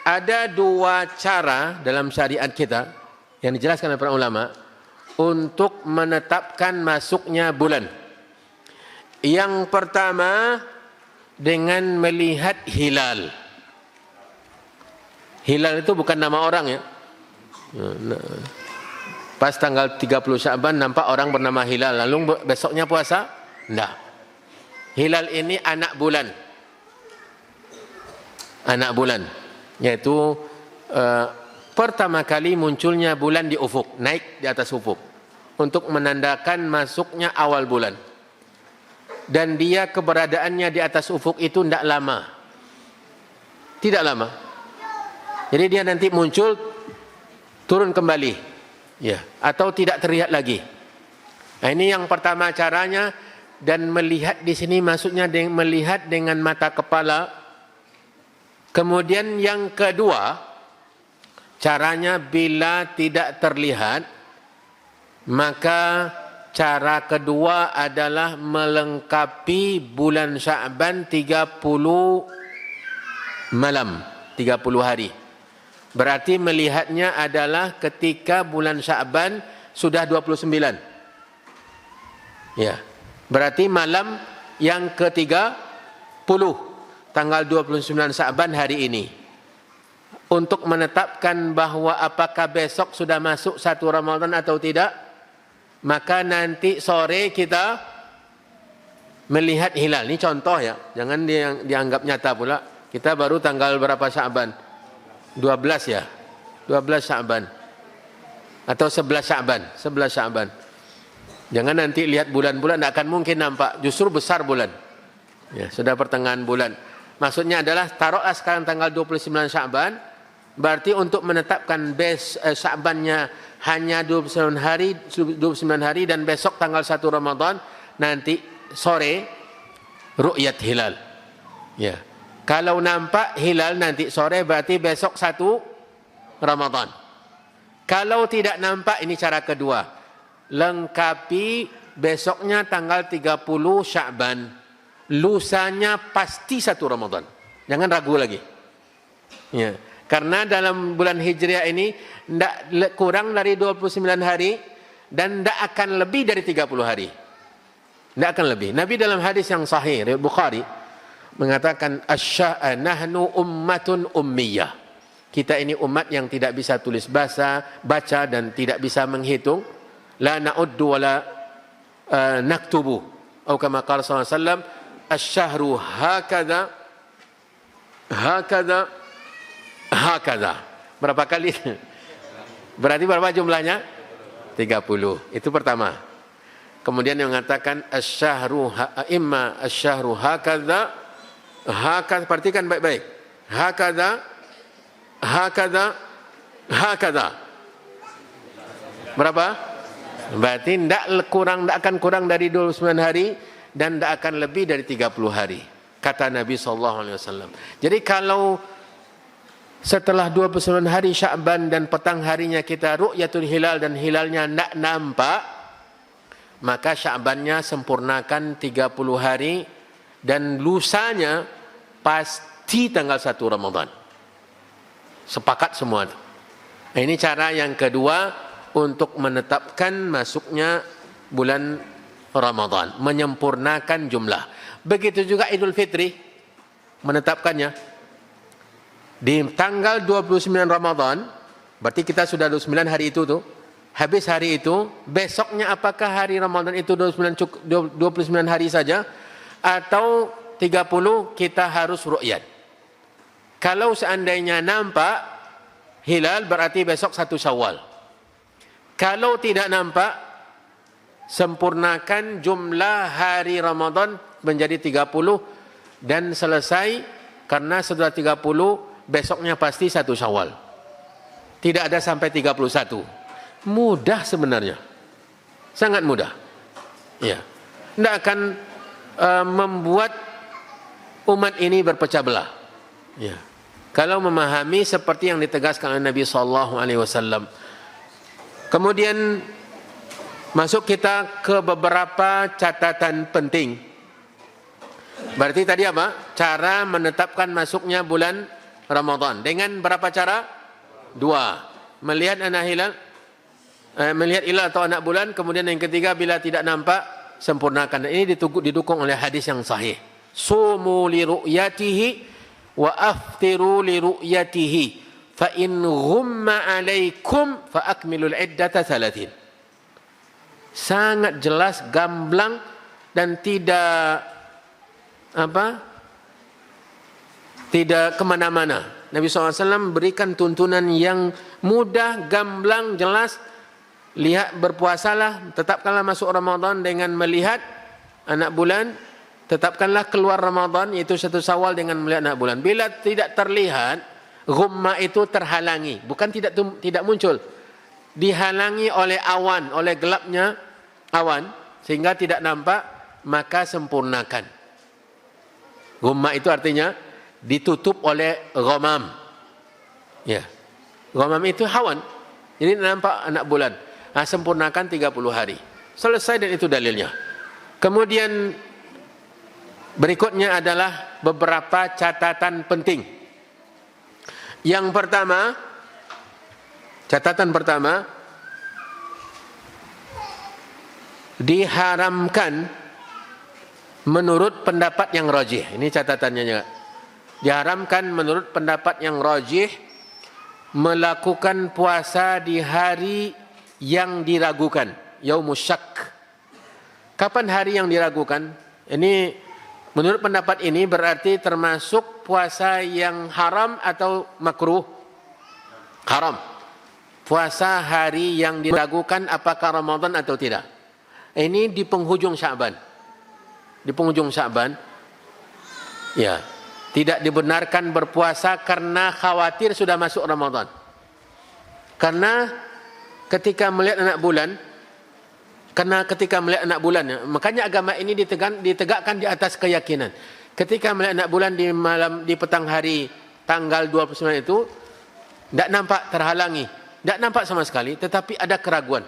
Ada 2 cara dalam syariat kita yang dijelaskan oleh para ulama untuk menetapkan masuknya bulan. Yang pertama dengan melihat hilal. Hilal itu bukan nama orang ya. Pas tanggal 30 Sya'ban nampak orang bernama Hilal, lalu besoknya puasa? Enggak. Hilal ini anak bulan. Anak bulan, yaitu pertama kali munculnya bulan di ufuk, naik di atas ufuk, untuk menandakan masuknya awal bulan. Dan dia keberadaannya di atas ufuk itu tidak lama. Tidak lama. Jadi dia nanti muncul, turun kembali, ya, atau tidak terlihat lagi. Nah, ini yang pertama caranya, dan melihat di sini maksudnya melihat dengan mata kepala. Kemudian yang kedua, caranya bila tidak terlihat, maka cara kedua adalah melengkapi bulan Sya'ban 30 malam, 30 hari. Berarti melihatnya adalah ketika bulan Sya'ban sudah 29. Ya. Berarti malam yang ke-30, tanggal 29 Sya'ban hari ini. Untuk menetapkan bahwa apakah besok sudah masuk 1 Ramadan atau tidak, maka nanti sore kita melihat hilal. Ini contoh ya, jangan dianggap nyata pula. Kita baru tanggal berapa Sya'ban? 12 ya, 12 Sya'ban atau 11 Sya'ban, 11 Sya'ban. Jangan nanti lihat bulan-bulan, tidak akan mungkin nampak, justru besar bulan. Ya, sudah pertengahan bulan. Maksudnya adalah taruhlah sekarang tanggal 29 Sya'ban, berarti untuk menetapkan Sya'bannya hanya 29 hari dan besok tanggal 1 Ramadan, nanti sore ru'yat hilal. Ya. Kalau nampak hilal nanti sore berarti besok 1 Ramadan. Kalau tidak nampak, ini cara kedua. Lengkapi besoknya tanggal 30 Sya'ban. Lusanya pasti 1 Ramadan. Jangan ragu lagi. Ya. Karena dalam bulan Hijriah ini tidak kurang dari 29 hari dan tidak akan lebih dari 30 hari. Tidak akan lebih. Nabi dalam hadis yang sahih riwayat Bukhari mengatakan, nahnu ummatun ummiyah. Kita ini umat yang tidak bisa tulis baca dan tidak bisa menghitung. La na'uddu wa la naktubu. Atau kama qala sallallahu alaihi wasallam, asy-syahru hakadha hakadha. Berapa kali? Berarti berapa jumlahnya? 30. Itu pertama. Kemudian yang mengatakan asy-syahru imma asy-syahru hakadha, perhatikan baik-baik. Hakadha, berapa? Berarti tidak akan kurang dari 29 hari dan tidak akan lebih dari 30 hari, kata Nabi SAW. Jadi kalau setelah 29 hari Sya'ban dan petang harinya kita ru'yatul hilal dan hilalnya tidak nampak, maka Sya'bannya sempurnakan 30 hari dan lusanya pasti tanggal 1 Ramadan. Sepakat semua. Nah, ini cara yang kedua untuk menetapkan masuknya bulan Ramadan, menyempurnakan jumlah. Begitu juga Idul Fitri, menetapkannya di tanggal 29 Ramadan, berarti kita sudah 29 hari itu tuh. Habis hari itu, besoknya apakah hari Ramadan itu 29 hari saja atau 30 kita harus ru'yat. Kalau seandainya nampak hilal berarti besok 1 Syawal. Kalau tidak nampak, sempurnakan jumlah hari Ramadan menjadi 30 dan selesai, karena setelah 30 besoknya pasti 1 Syawal. Tidak ada sampai 31. Mudah sebenarnya. Sangat mudah. Ya. Tidak akan membuat umat ini berpecah belah. Ya. Kalau memahami seperti yang ditegaskan oleh Nabi SAW. Kemudian masuk kita ke beberapa catatan penting. Berarti tadi apa? Cara menetapkan masuknya bulan Ramadan. Dengan berapa cara? 2. Melihat hilal melihat hilal atau anak bulan. Kemudian yang ketiga, bila tidak nampak, sempurnakan. Ini didukung oleh hadis yang sahih. Sumu li ru'yatihi wa aftiru li ru'yatihi fa in ghumma alaikum fa akmilul iddata 30. Sangat jelas, gamblang, dan tidak tidak kemana-mana. Nabi SAW berikan tuntunan yang mudah, gamblang, jelas. Lihat, berpuasalah, tetapkanlah masuk Ramadan dengan melihat anak bulan, tetapkanlah keluar Ramadan, yaitu 1 Syawal, dengan melihat anak bulan. Bila tidak terlihat, ghumma itu terhalangi, bukan tidak muncul, dihalangi oleh awan, oleh gelapnya awan, sehingga tidak nampak, maka sempurnakan. Ghumma itu artinya ditutup oleh ghamam. Ya. Ghamam itu hawan. Jadi nampak anak bulan. Sempurnakan 30 hari. Selesai, dan itu dalilnya. Kemudian berikutnya adalah beberapa catatan penting. Yang pertama, catatan pertama, diharamkan menurut pendapat yang rajih. Ini catatannya juga. Diharamkan menurut pendapat yang rajih melakukan puasa di hari yang diragukan, yaumus syak. Kapan hari yang diragukan? Ini menurut pendapat ini berarti termasuk puasa yang haram atau makruh? Haram. Puasa hari yang diragukan apakah Ramadan atau tidak. Ini di penghujung Sya'ban. Di penghujung Sya'ban, ya, tidak dibenarkan berpuasa karena khawatir sudah masuk Ramadan. Karena ketika melihat anak bulan, makanya agama ini ditegakkan di atas keyakinan. Ketika melihat anak bulan di petang hari tanggal 29 itu, tidak nampak, terhalangi, tidak nampak sama sekali, tetapi ada keraguan.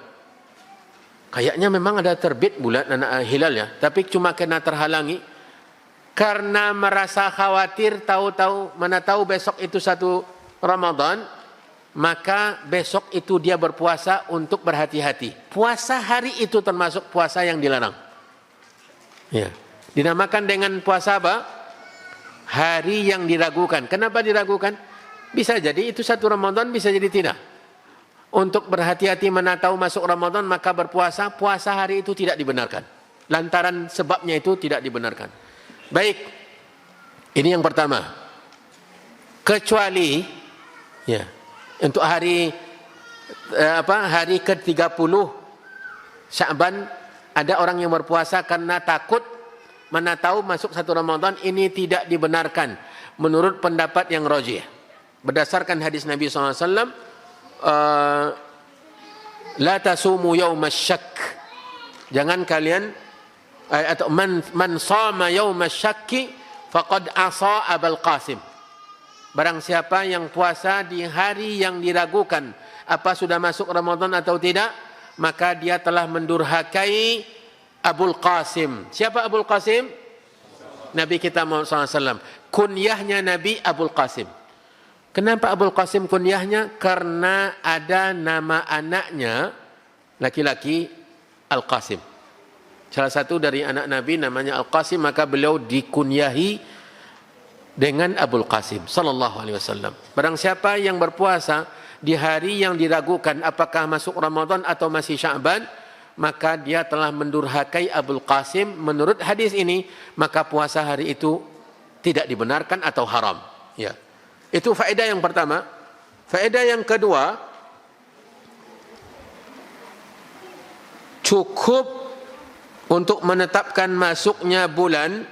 Kayaknya memang ada terbit bulan hilal ya, tapi cuma kena terhalangi karena merasa khawatir, mana tahu besok itu 1 Ramadan, maka besok itu dia berpuasa untuk berhati-hati. Puasa hari itu termasuk puasa yang dilarang. Ya. Dinamakan dengan puasa apa? Hari yang diragukan. Kenapa diragukan? Bisa jadi itu 1 Ramadan, bisa jadi tidak. Untuk berhati-hati mana tahu masuk Ramadan, maka berpuasa, puasa hari itu tidak dibenarkan. Lantaran sebabnya itu tidak dibenarkan. Baik, ini yang pertama. Kecuali ya, untuk hari hari ke-30 Sya'ban, ada orang yang berpuasa karena takut mana tahu masuk 1 Ramadan, ini tidak dibenarkan menurut pendapat yang rajih. Berdasarkan hadis Nabi SAW, la tasumu yaumas syak. Jangan kalian atau man shama yaumas syakki faqad asa Abul Qasim. Barang siapa yang puasa di hari yang diragukan apa sudah masuk Ramadan atau tidak, maka dia telah mendurhakai Abul Qasim. Siapa Abul Qasim? Nabi kita Muhammad SAW. Kunyahnya Nabi Abul Qasim. Kenapa Abul Qasim kunyahnya? Karena ada nama anaknya laki-laki Al-Qasim. Salah satu dari anak Nabi namanya Al-Qasim, maka beliau dikunyahi dengan Abul Qasim sallallahu alaihi wasallam. Barang siapa yang berpuasa di hari yang diragukan apakah masuk Ramadan atau masih Sya'ban, maka dia telah mendurhakai Abul Qasim. Menurut hadis ini, maka puasa hari itu tidak dibenarkan atau haram. Ya. Itu faedah yang pertama. Faedah yang kedua, cukup untuk menetapkan masuknya bulan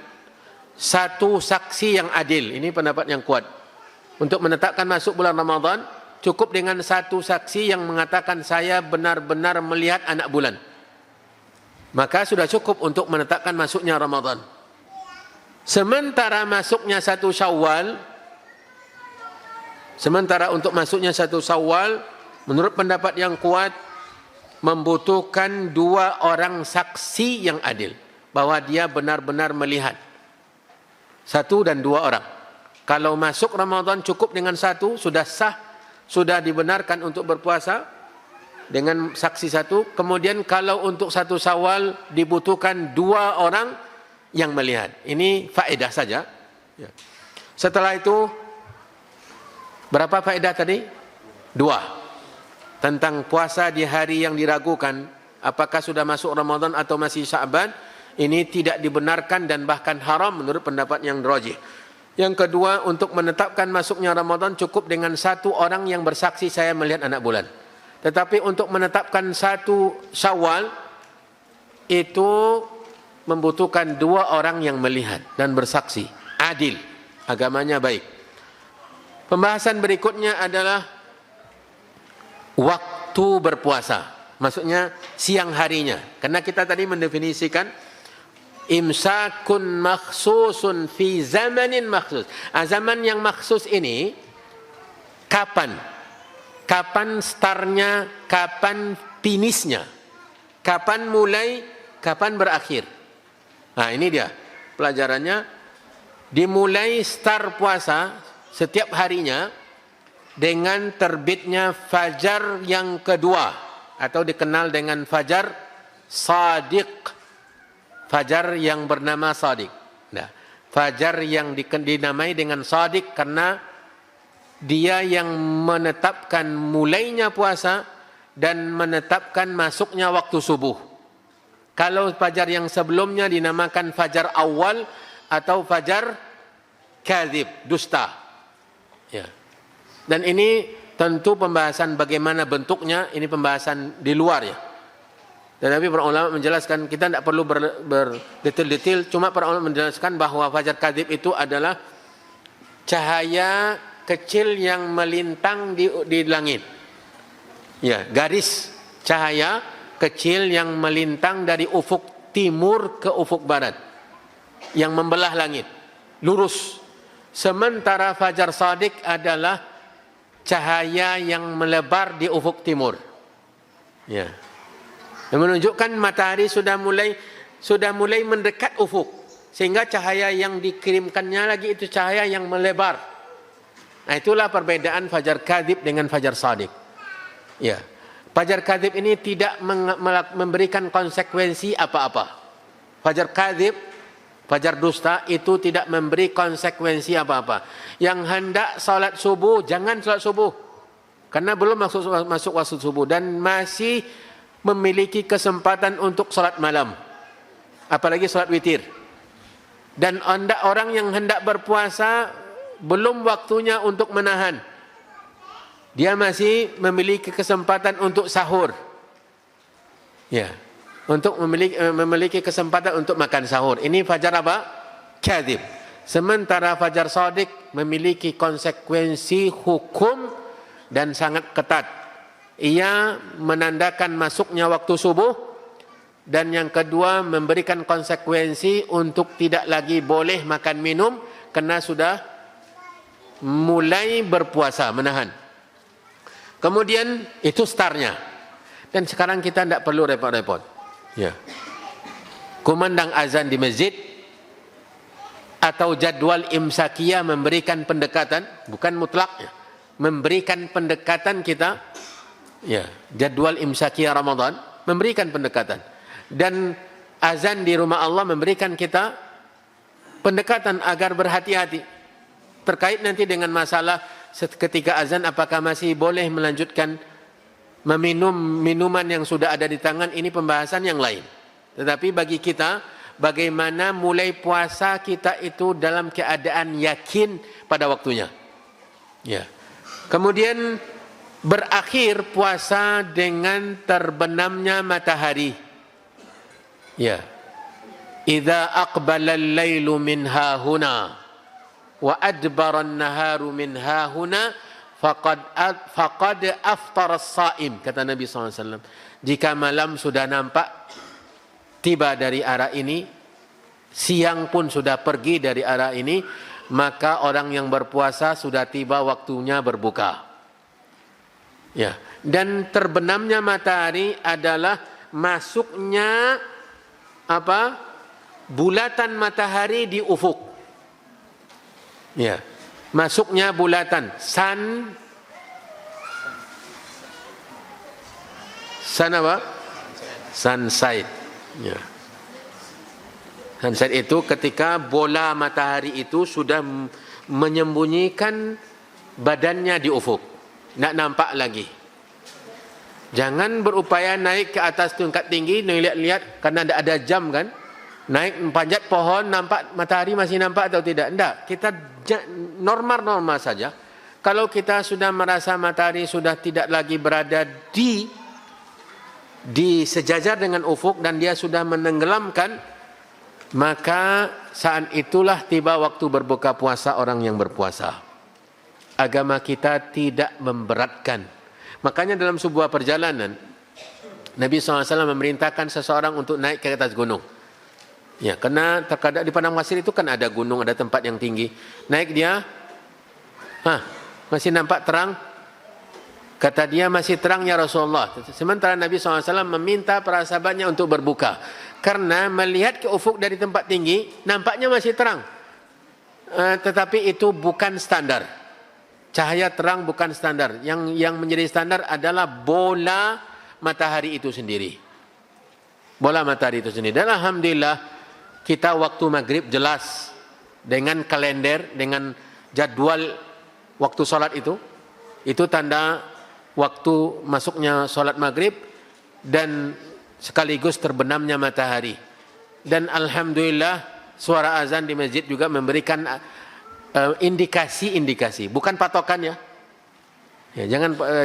1 saksi yang adil. Ini pendapat yang kuat. Untuk menetapkan masuk bulan Ramadan, cukup dengan 1 saksi yang mengatakan saya benar-benar melihat anak bulan. Maka sudah cukup untuk menetapkan masuknya Ramadan. Sementara masuknya 1 Syawal, sementara untuk masuknya 1 Syawal, menurut pendapat yang kuat, membutuhkan 2 orang saksi yang adil, bahwa dia benar-benar melihat. 1 dan 2 orang. Kalau masuk Ramadan cukup dengan 1, sudah sah, sudah dibenarkan untuk berpuasa. dengan saksi satu. Kemudian kalau untuk satu Syawal dibutuhkan 2 orang yang melihat. Ini faedah saja. Ya. Setelah itu berapa faedah tadi? 2. Tentang puasa di hari yang diragukan, apakah sudah masuk Ramadan atau masih Sya'ban, ini tidak dibenarkan dan bahkan haram menurut pendapat yang rajih. Yang kedua, untuk menetapkan masuknya Ramadan cukup dengan 1 orang yang bersaksi saya melihat anak bulan. Tetapi untuk menetapkan 1 Syawal itu membutuhkan 2 orang yang melihat dan bersaksi. Adil, agamanya baik. Pembahasan berikutnya adalah waktu berpuasa. Maksudnya siang harinya. Karena kita tadi mendefinisikan imsakun makhsusun fi zamanin makhsus. Zaman yang makhsus ini kapan? Kapan startnya, kapan finishnya, kapan mulai, kapan berakhir. Nah ini dia pelajarannya. Dimulai start puasa setiap harinya dengan terbitnya fajar yang kedua, atau dikenal dengan fajar Shadiq. Fajar yang bernama Shadiq. Nah, fajar yang dinamai dengan Shadiq karena dia yang menetapkan mulainya puasa dan menetapkan masuknya waktu subuh. Kalau fajar yang sebelumnya dinamakan fajar awal atau fajar kadzib, dusta. Ya. Dan ini tentu pembahasan bagaimana bentuknya, ini pembahasan di luar ya. Tetapi para ulama menjelaskan, kita tidak perlu berdetail-detail, cuma para ulama menjelaskan bahwa fajar kadzib itu adalah cahaya kecil yang melintang di langit. Ya, garis cahaya kecil yang melintang dari ufuk timur ke ufuk barat, yang membelah langit, lurus. Sementara fajar Shadiq adalah cahaya yang melebar di ufuk timur. Ya. Yang menunjukkan matahari sudah mulai mendekat ufuk, sehingga cahaya yang dikirimkannya lagi itu cahaya yang melebar. Nah, itulah perbedaan fajar kadzib dengan fajar shadiq. Ya. Fajar kadzib ini tidak memberikan konsekuensi apa-apa. Fajar kadzib, fajar dusta itu tidak memberi konsekuensi apa-apa. Yang hendak salat subuh, jangan salat subuh. Karena belum masuk waktu subuh dan masih memiliki kesempatan untuk salat malam. Apalagi salat witir. Dan orang yang hendak berpuasa belum waktunya untuk menahan. Dia masih memiliki kesempatan untuk sahur. Ya, untuk memiliki kesempatan untuk makan sahur. Ini fajar apa? Kadzib. Sementara fajar shadiq memiliki konsekuensi hukum dan sangat ketat. Ia menandakan masuknya waktu subuh, dan yang kedua memberikan konsekuensi untuk tidak lagi boleh makan minum karena sudah mulai berpuasa, menahan. Kemudian itu startnya. Dan sekarang kita tidak perlu repot-repot. Ya. Kumandang azan di masjid atau jadwal imsakiyah memberikan pendekatan, bukan mutlaknya, memberikan pendekatan kita. Ya, jadwal imsakiyah Ramadan memberikan pendekatan. Dan azan di rumah Allah memberikan kita pendekatan agar berhati-hati. Terkait nanti dengan masalah ketika azan apakah masih boleh melanjutkan meminum minuman yang sudah ada di tangan, ini pembahasan yang lain. Tetapi bagi kita, bagaimana mulai puasa kita itu dalam keadaan yakin pada waktunya. Ya. Kemudian berakhir puasa dengan terbenamnya matahari. Ya. Idza aqbala al-lailu min hahuna wa adbara an-naharu min hahuna faqad aftara as-saim, kata Nabi SAW. Jika malam sudah nampak tiba dari arah ini, siang pun sudah pergi dari arah ini, maka orang yang berpuasa sudah tiba waktunya berbuka. Ya, dan terbenamnya matahari adalah masuknya apa? Bulatan matahari di ufuk. Ya, masuknya bulatan sun Sun apa? Sunset. Ya. Sunset itu ketika bola matahari itu sudah menyembunyikan badannya di ufuk, nak nampak lagi. Jangan berupaya naik ke atas tingkat tinggi, lihat-lihat karena ada jam kan. Naik panjat pohon, nampak matahari masih nampak atau tidak? Tidak. Kita normal-normal saja. Kalau kita sudah merasa matahari sudah tidak lagi berada di sejajar dengan ufuk dan dia sudah menenggelamkan, maka saat itulah tiba waktu berbuka puasa orang yang berpuasa. Agama kita tidak memberatkan. Makanya dalam sebuah perjalanan Nabi SAW memerintahkan seseorang untuk naik ke atas gunung. Ya, karena terkadang di padang pasir itu kan ada gunung, ada tempat yang tinggi. Naik dia, masih nampak terang. Kata dia masih terang ya Rasulullah. Sementara Nabi SAW meminta para sahabatnya untuk berbuka. Karena melihat ke ufuk dari tempat tinggi, nampaknya masih terang. Tetapi itu bukan standar. Cahaya terang bukan standar. Yang menjadi standar adalah bola matahari itu sendiri. Bola matahari itu sendiri. Dan alhamdulillah kita waktu maghrib jelas dengan kalender, dengan jadwal waktu sholat itu tanda waktu masuknya sholat maghrib dan sekaligus terbenamnya matahari. Dan alhamdulillah suara azan di masjid juga memberikan indikasi-indikasi, bukan patokan ya. Ya,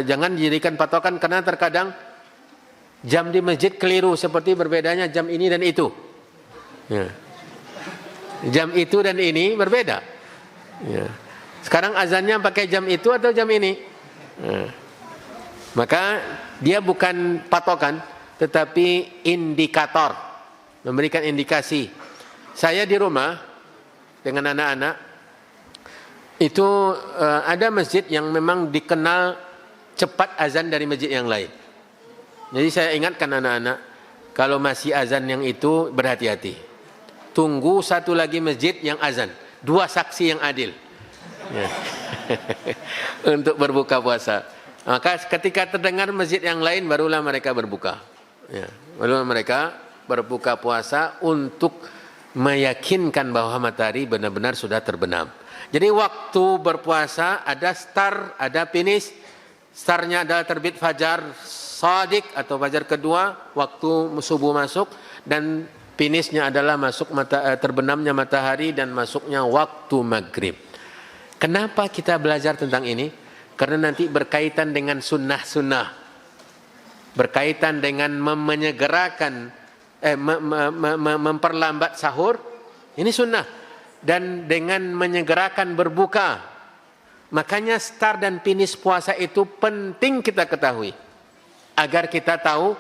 jangan dijadikan patokan karena terkadang jam di masjid keliru seperti berbedanya jam ini dan itu. Ya. Jam itu dan ini berbeda. Ya. Sekarang azannya pakai jam itu atau jam ini? Ya. Maka dia bukan patokan, tetapi indikator, memberikan indikasi. Saya di rumah dengan anak-anak itu ada masjid yang memang dikenal cepat azan dari masjid yang lain. Jadi saya ingatkan anak-anak, kalau masih azan yang itu berhati-hati. Tunggu satu lagi masjid yang azan, 2 saksi yang adil. Ya. Untuk berbuka puasa. Maka ketika terdengar masjid yang lain barulah mereka berbuka. Ya. Barulah mereka berbuka puasa untuk meyakinkan bahwa matahari benar-benar sudah terbenam. Jadi waktu berpuasa ada start, ada finish. Startnya adalah terbit fajar shadiq atau fajar kedua, waktu subuh masuk, dan finishnya adalah terbenamnya matahari dan masuknya waktu maghrib. Kenapa kita belajar tentang ini? Karena nanti berkaitan dengan sunnah-sunnah, berkaitan dengan menyegerakan, memperlambat sahur, ini sunnah, dan dengan menyegerakan berbuka. Makanya start dan finish puasa itu penting kita ketahui, agar kita tahu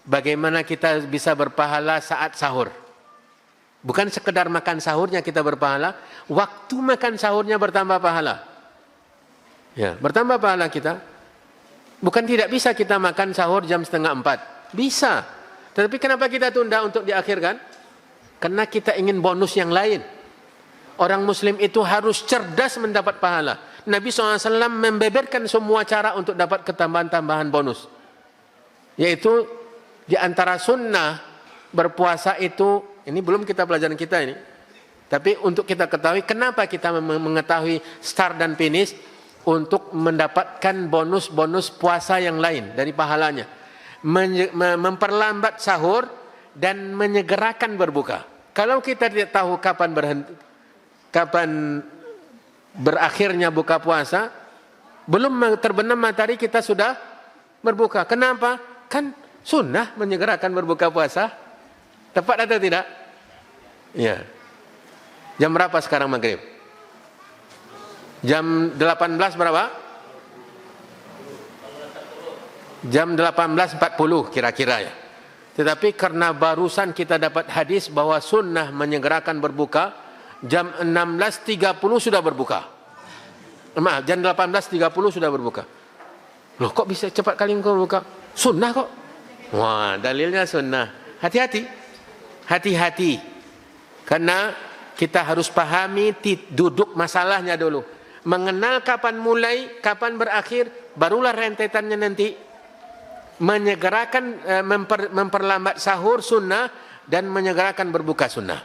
bagaimana kita bisa berpahala saat sahur. Bukan sekedar makan sahurnya kita berpahala, waktu makan sahurnya bertambah pahala. Ya, bertambah pahala kita. Bukan tidak bisa kita makan sahur jam 3:30. Bisa. Tetapi kenapa kita tunda untuk diakhirkan? Karena kita ingin bonus yang lain. Orang muslim itu harus cerdas mendapat pahala. Nabi SAW membeberkan semua cara untuk dapat ketambahan-tambahan bonus. Yaitu di antara sunnah berpuasa itu, ini belum kita pelajaran kita ini. Tapi untuk kita ketahui kenapa kita mengetahui start dan finish, untuk mendapatkan bonus-bonus puasa yang lain dari pahalanya. Memperlambat sahur dan menyegerakan berbuka. Kalau kita tidak tahu kapan berakhirnya buka puasa, belum terbenam matahari kita sudah berbuka. Kenapa? Kan sunnah menyegerakan berbuka puasa. Tepat atau tidak? Ya. Jam berapa sekarang maghrib? Jam 18 berapa? Jam 18.40 kira-kira ya. Tetapi karena barusan kita dapat hadis bahwa sunnah menyegerakan berbuka, jam 16.30 sudah berbuka. Maaf, jam 18.30 sudah berbuka. Loh, kok bisa cepat kali engkau berbuka? Sunnah kok. Wah, dalilnya sunnah. Hati-hati. Hati-hati. Karena kita harus pahami duduk masalahnya dulu. Mengenal kapan mulai, kapan berakhir, barulah rentetannya nanti menyegerakan memperlambat sahur sunnah dan menyegerakan berbuka sunnah.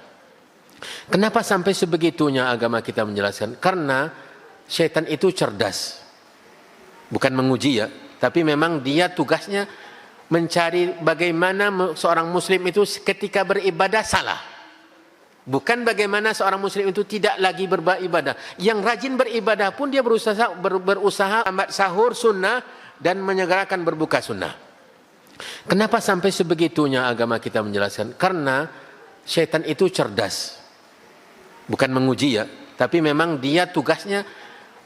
Kenapa sampai sebegitunya agama kita menjelaskan? Karena syaitan itu cerdas. Bukan menguji ya, tapi memang dia tugasnya mencari bagaimana seorang muslim itu ketika beribadah salah. Bukan bagaimana seorang muslim itu tidak lagi beribadah. Yang rajin beribadah pun dia berusaha amat sahur sunnah dan menyegerakan berbuka sunnah. Kenapa sampai sebegitunya agama kita menjelaskan? Karena syaitan itu cerdas. Bukan menguji ya, tapi memang dia tugasnya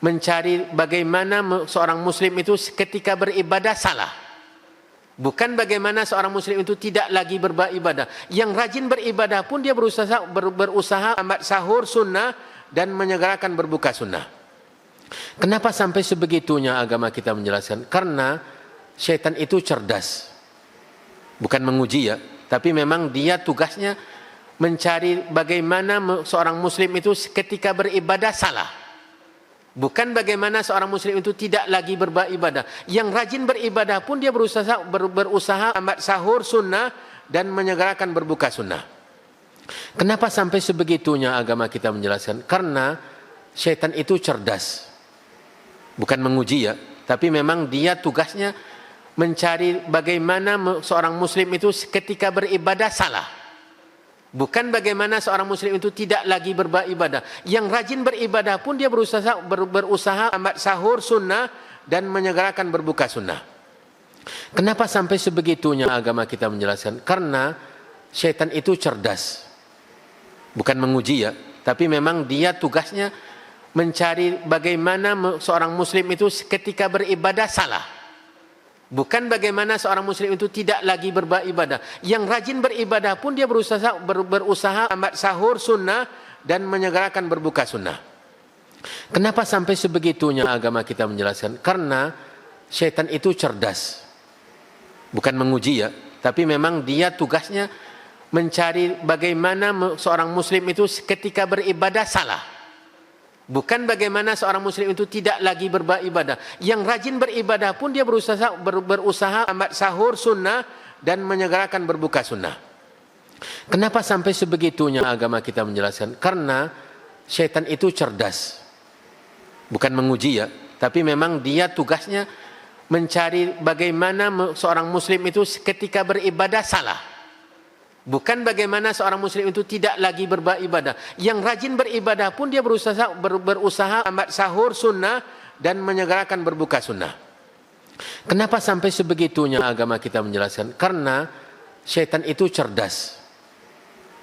mencari bagaimana seorang muslim itu ketika beribadah salah. Bukan bagaimana seorang muslim itu tidak lagi beribadah. Yang rajin beribadah pun dia berusaha amat sahur sunnah dan menyegerakan berbuka sunnah. Kenapa sampai sebegitunya agama kita menjelaskan? Karena syaitan itu cerdas. Bukan menguji ya, tapi memang dia tugasnya mencari bagaimana seorang muslim itu ketika beribadah salah. Bukan bagaimana seorang muslim itu tidak lagi beribadah. Yang rajin beribadah pun dia berusaha amat sahur sunnah dan menyegerakan berbuka sunnah. Kenapa sampai sebegitunya agama kita menjelaskan? Karena syaitan itu cerdas. Bukan menguji ya, tapi memang dia tugasnya mencari bagaimana seorang muslim itu ketika beribadah salah. Bukan bagaimana seorang muslim itu tidak lagi beribadah. Yang rajin beribadah pun dia berusaha amat sahur sunnah dan menyegerakan berbuka sunnah. Kenapa sampai sebegitunya agama kita menjelaskan? Karena syaitan itu cerdas. Bukan menguji ya, tapi memang dia tugasnya mencari bagaimana seorang muslim itu ketika beribadah salah. Bukan bagaimana seorang muslim itu tidak lagi beribadah. Yang rajin beribadah pun dia berusaha amat sahur sunnah dan menyegerakan berbuka sunnah. Kenapa sampai sebegitunya agama kita menjelaskan? Karena syaitan itu cerdas. Bukan menguji ya, tapi memang dia tugasnya mencari bagaimana seorang muslim itu ketika beribadah salah. Bukan bagaimana seorang muslim itu tidak lagi beribadah. Yang rajin beribadah pun dia berusaha amat sahur sunnah dan menyegerakan berbuka sunnah. Kenapa sampai sebegitunya agama kita menjelaskan? Karena syaitan itu cerdas. Bukan menguji ya, tapi memang dia tugasnya mencari bagaimana seorang muslim itu ketika beribadah salah. Bukan bagaimana seorang muslim itu tidak lagi beribadah. Yang rajin beribadah pun dia berusaha amat sahur sunnah dan menyegerakan berbuka sunnah. Kenapa sampai sebegitunya agama kita menjelaskan? Karena syaitan itu cerdas.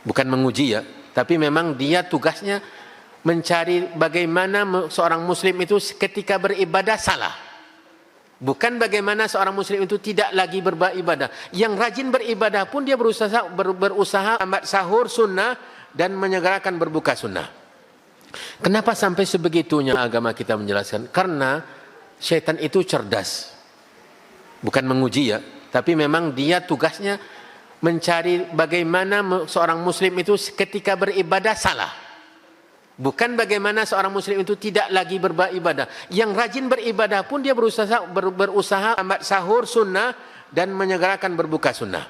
Bukan menguji ya, tapi memang dia tugasnya mencari bagaimana seorang muslim itu ketika beribadah salah. Bukan bagaimana seorang muslim itu tidak lagi beribadah. Yang rajin beribadah pun dia berusaha amat sahur sunnah dan menyegerakan berbuka sunnah. Kenapa sampai sebegitunya agama kita menjelaskan? Karena syaitan itu cerdas. Bukan menguji ya, tapi memang dia tugasnya mencari bagaimana seorang muslim itu ketika beribadah salah. Bukan bagaimana seorang muslim itu tidak lagi beribadah. Yang rajin beribadah pun dia berusaha amat sahur sunnah dan menyegerakan berbuka sunnah.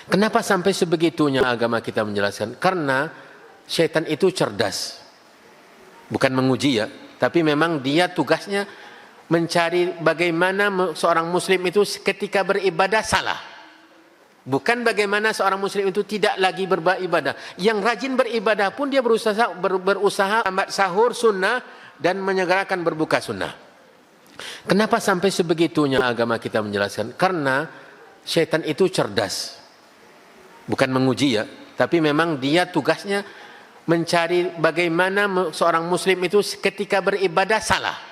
Kenapa sampai sebegitunya agama kita menjelaskan? Karena syaitan itu cerdas. Bukan menguji ya, tapi memang dia tugasnya mencari bagaimana seorang muslim itu ketika beribadah salah. Bukan bagaimana seorang muslim itu tidak lagi beribadah. Yang rajin beribadah pun dia berusaha amat sahur sunnah dan menyegerakan berbuka sunnah. Kenapa sampai sebegitunya agama kita menjelaskan? Karena syaitan itu cerdas. Bukan menguji ya, tapi memang dia tugasnya mencari bagaimana seorang muslim itu ketika beribadah salah.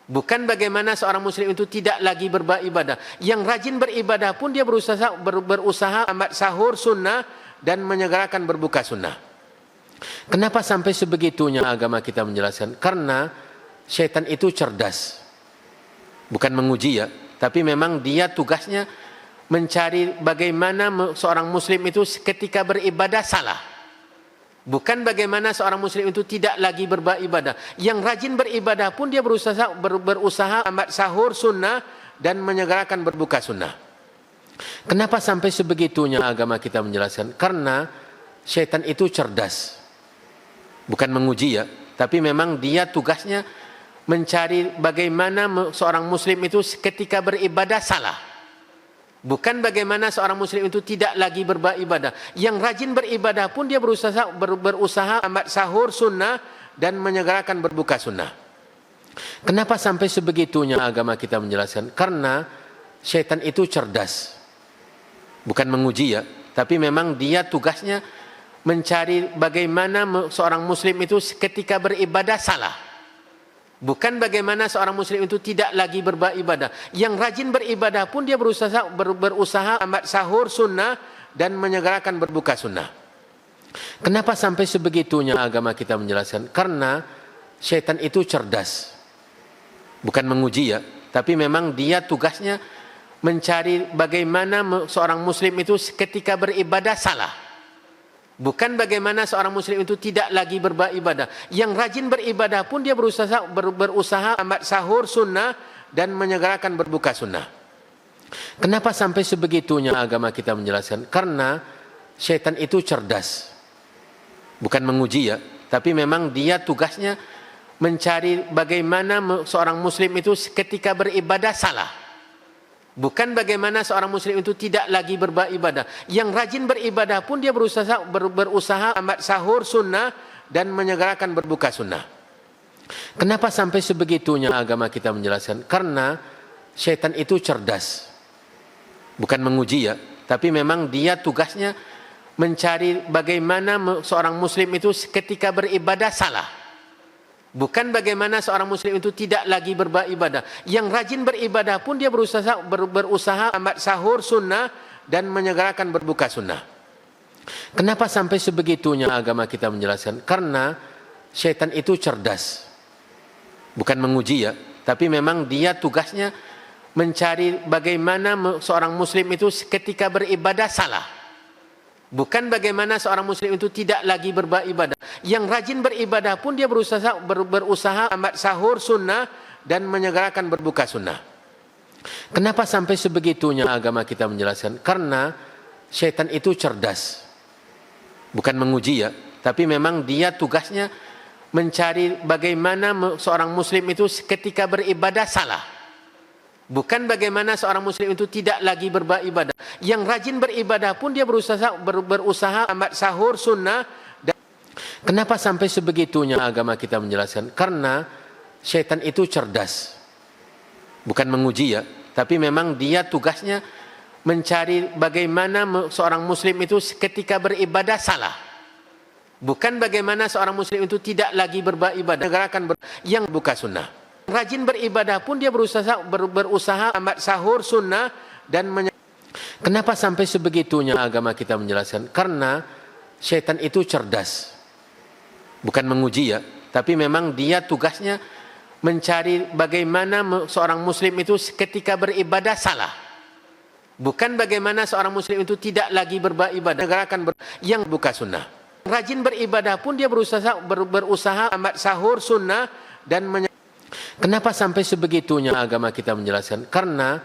Bukan bagaimana seorang muslim itu tidak lagi beribadah. Yang rajin beribadah pun dia berusaha amat sahur sunnah dan menyegerakan berbuka sunnah. Kenapa sampai sebegitunya agama kita menjelaskan? Karena syaitan itu cerdas. Bukan menguji ya, tapi memang dia tugasnya mencari bagaimana seorang muslim itu ketika beribadah salah. Bukan bagaimana seorang muslim itu tidak lagi beribadah. Yang rajin beribadah pun dia berusaha amat sahur sunnah dan menyegerakan berbuka sunnah. Kenapa sampai sebegitunya agama kita menjelaskan? Karena syaitan itu cerdas. Bukan menguji ya, tapi memang dia tugasnya mencari bagaimana seorang muslim itu ketika beribadah salah. Bukan bagaimana seorang muslim itu tidak lagi beribadah. Yang rajin beribadah pun dia berusaha amat sahur sunnah dan menyegerakan berbuka sunnah. Kenapa sampai sebegitunya agama kita menjelaskan? Karena syaitan itu cerdas. Bukan menguji ya, tapi memang dia tugasnya mencari bagaimana seorang muslim itu ketika beribadah salah. Bukan bagaimana seorang muslim itu tidak lagi beribadah. Yang rajin beribadah pun dia berusaha amat sahur sunnah dan menyegerakan berbuka sunnah. Kenapa sampai sebegitunya agama kita menjelaskan? Karena syaitan itu cerdas. Bukan menguji ya, tapi memang dia tugasnya mencari bagaimana seorang muslim itu ketika beribadah salah. Bukan bagaimana seorang muslim itu tidak lagi beribadah. Yang rajin beribadah pun dia berusaha amat sahur sunnah dan menyegerakan berbuka sunnah. Kenapa sampai sebegitunya agama kita menjelaskan? Karena syaitan itu cerdas. Bukan menguji ya, tapi memang dia tugasnya mencari bagaimana seorang muslim itu ketika beribadah salah. Bukan bagaimana seorang muslim itu tidak lagi beribadah. Yang rajin beribadah pun dia berusaha amat sahur sunnah dan menyegerakan berbuka sunnah. Kenapa sampai sebegitunya agama kita menjelaskan? Karena syaitan itu cerdas. Bukan menguji ya, tapi memang dia tugasnya mencari bagaimana seorang muslim itu ketika beribadah salah. Bukan bagaimana seorang muslim itu tidak lagi beribadah. Yang rajin beribadah pun dia berusaha amat sahur sunnah dan menyegerakan berbuka sunnah. Kenapa sampai sebegitunya agama kita menjelaskan? Karena syaitan itu cerdas. Bukan menguji ya, tapi memang dia tugasnya mencari bagaimana seorang muslim itu ketika beribadah salah. Bukan bagaimana seorang muslim itu tidak lagi beribadah. Yang rajin beribadah pun dia berusaha amat sahur sunnah dan menyegerakan berbuka sunnah. Kenapa sampai sebegitunya agama kita menjelaskan? Karena syaitan itu cerdas. Bukan menguji ya, tapi memang dia tugasnya mencari bagaimana seorang muslim itu ketika beribadah salah. Bukan bagaimana seorang muslim itu tidak lagi beribadah. Yang rajin beribadah pun dia berusaha amat sahur sunnah. Kenapa sampai sebegitunya agama kita menjelaskan? Karena syaitan itu cerdas. Bukan menguji ya, tapi memang dia tugasnya mencari bagaimana seorang muslim itu ketika beribadah salah. Bukan bagaimana seorang muslim itu tidak lagi beribadah. Yang buka sunnah. Rajin beribadah pun dia berusaha amat sahur sunnah dan Kenapa sampai sebegitunya agama kita menjelaskan? Karena syaitan itu cerdas. Bukan menguji ya, tapi memang dia tugasnya mencari bagaimana seorang muslim itu ketika beribadah salah. Bukan bagaimana seorang muslim itu tidak lagi beribadah. Yang buka sunnah. Rajin beribadah pun dia berusaha amat sahur sunnah dan Kenapa sampai sebegitunya agama kita menjelaskan? Karena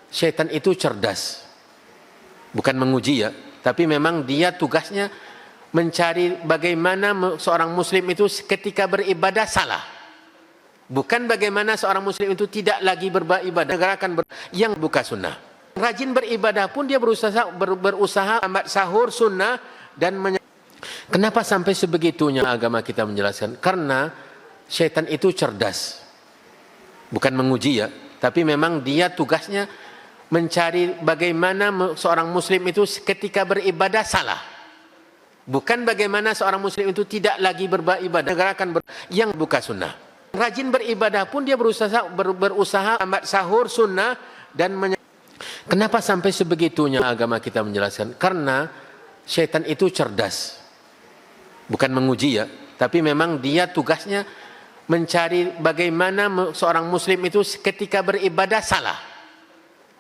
syaitan itu cerdas. Bukan menguji ya, tapi memang dia tugasnya mencari bagaimana seorang muslim itu ketika beribadah salah. Bukan bagaimana seorang muslim itu tidak lagi beribadah. Yang buka sunnah. Rajin beribadah pun dia berusaha amat sahur sunnah dan Kenapa sampai sebegitunya agama kita menjelaskan? Karena syaitan itu cerdas. Bukan menguji ya, tapi memang dia tugasnya mencari bagaimana seorang muslim itu ketika beribadah salah. Bukan bagaimana seorang muslim itu tidak lagi beribadah. Yang buka sunnah. Rajin beribadah pun dia berusaha amat sahur sunnah dan Kenapa sampai sebegitunya agama kita menjelaskan? Karena syaitan itu cerdas. Bukan menguji ya, tapi memang dia tugasnya mencari bagaimana seorang muslim itu ketika beribadah salah.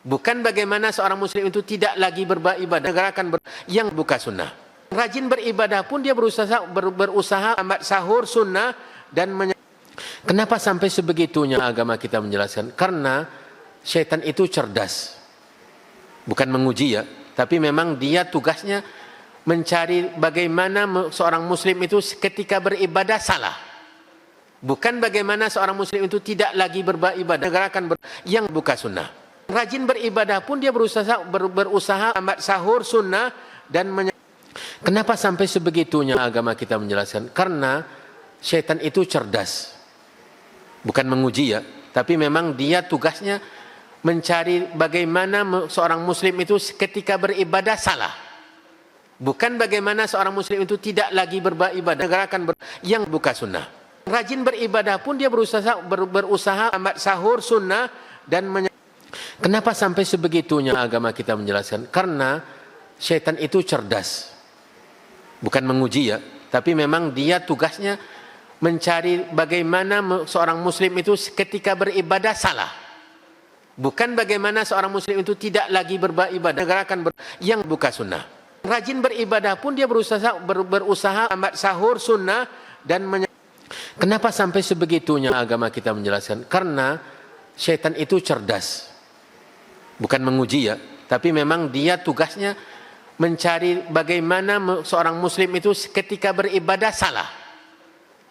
Bukan bagaimana seorang muslim itu tidak lagi beribadah. Yang buka sunnah. Rajin beribadah pun dia berusaha amat sahur sunnah dan Kenapa sampai sebegitunya agama kita menjelaskan? Karena Syaitan itu cerdas, bukan menguji ya, tapi memang dia tugasnya mencari bagaimana seorang muslim itu ketika beribadah salah. Bukan bagaimana seorang muslim itu tidak lagi beribadah, gerakan yang bukan sunnah. Rajin beribadah pun dia berusaha amat sahur sunnah dan kenapa sampai sebegitunya agama kita menjelaskan? Karena syaitan itu cerdas, bukan menguji ya, tapi memang dia tugasnya mencari bagaimana seorang muslim itu ketika beribadah salah. Bukan bagaimana seorang muslim itu tidak lagi beribadah, gerakan yang bukan sunnah. Rajin beribadah pun dia berusaha amat sahur sunnah dan kenapa sampai sebegitunya agama kita menjelaskan? Karena syaitan itu cerdas, bukan menguji ya, tapi memang dia tugasnya mencari bagaimana seorang muslim itu ketika beribadah salah. Bukan bagaimana seorang muslim itu tidak lagi beribadah, gerakan yang bukan sunnah. Rajin beribadah pun dia berusaha amat sahur sunnah dan kenapa sampai sebegitunya agama kita menjelaskan? Karena syaitan itu cerdas, bukan menguji ya, tapi memang dia tugasnya mencari bagaimana seorang muslim itu ketika beribadah salah.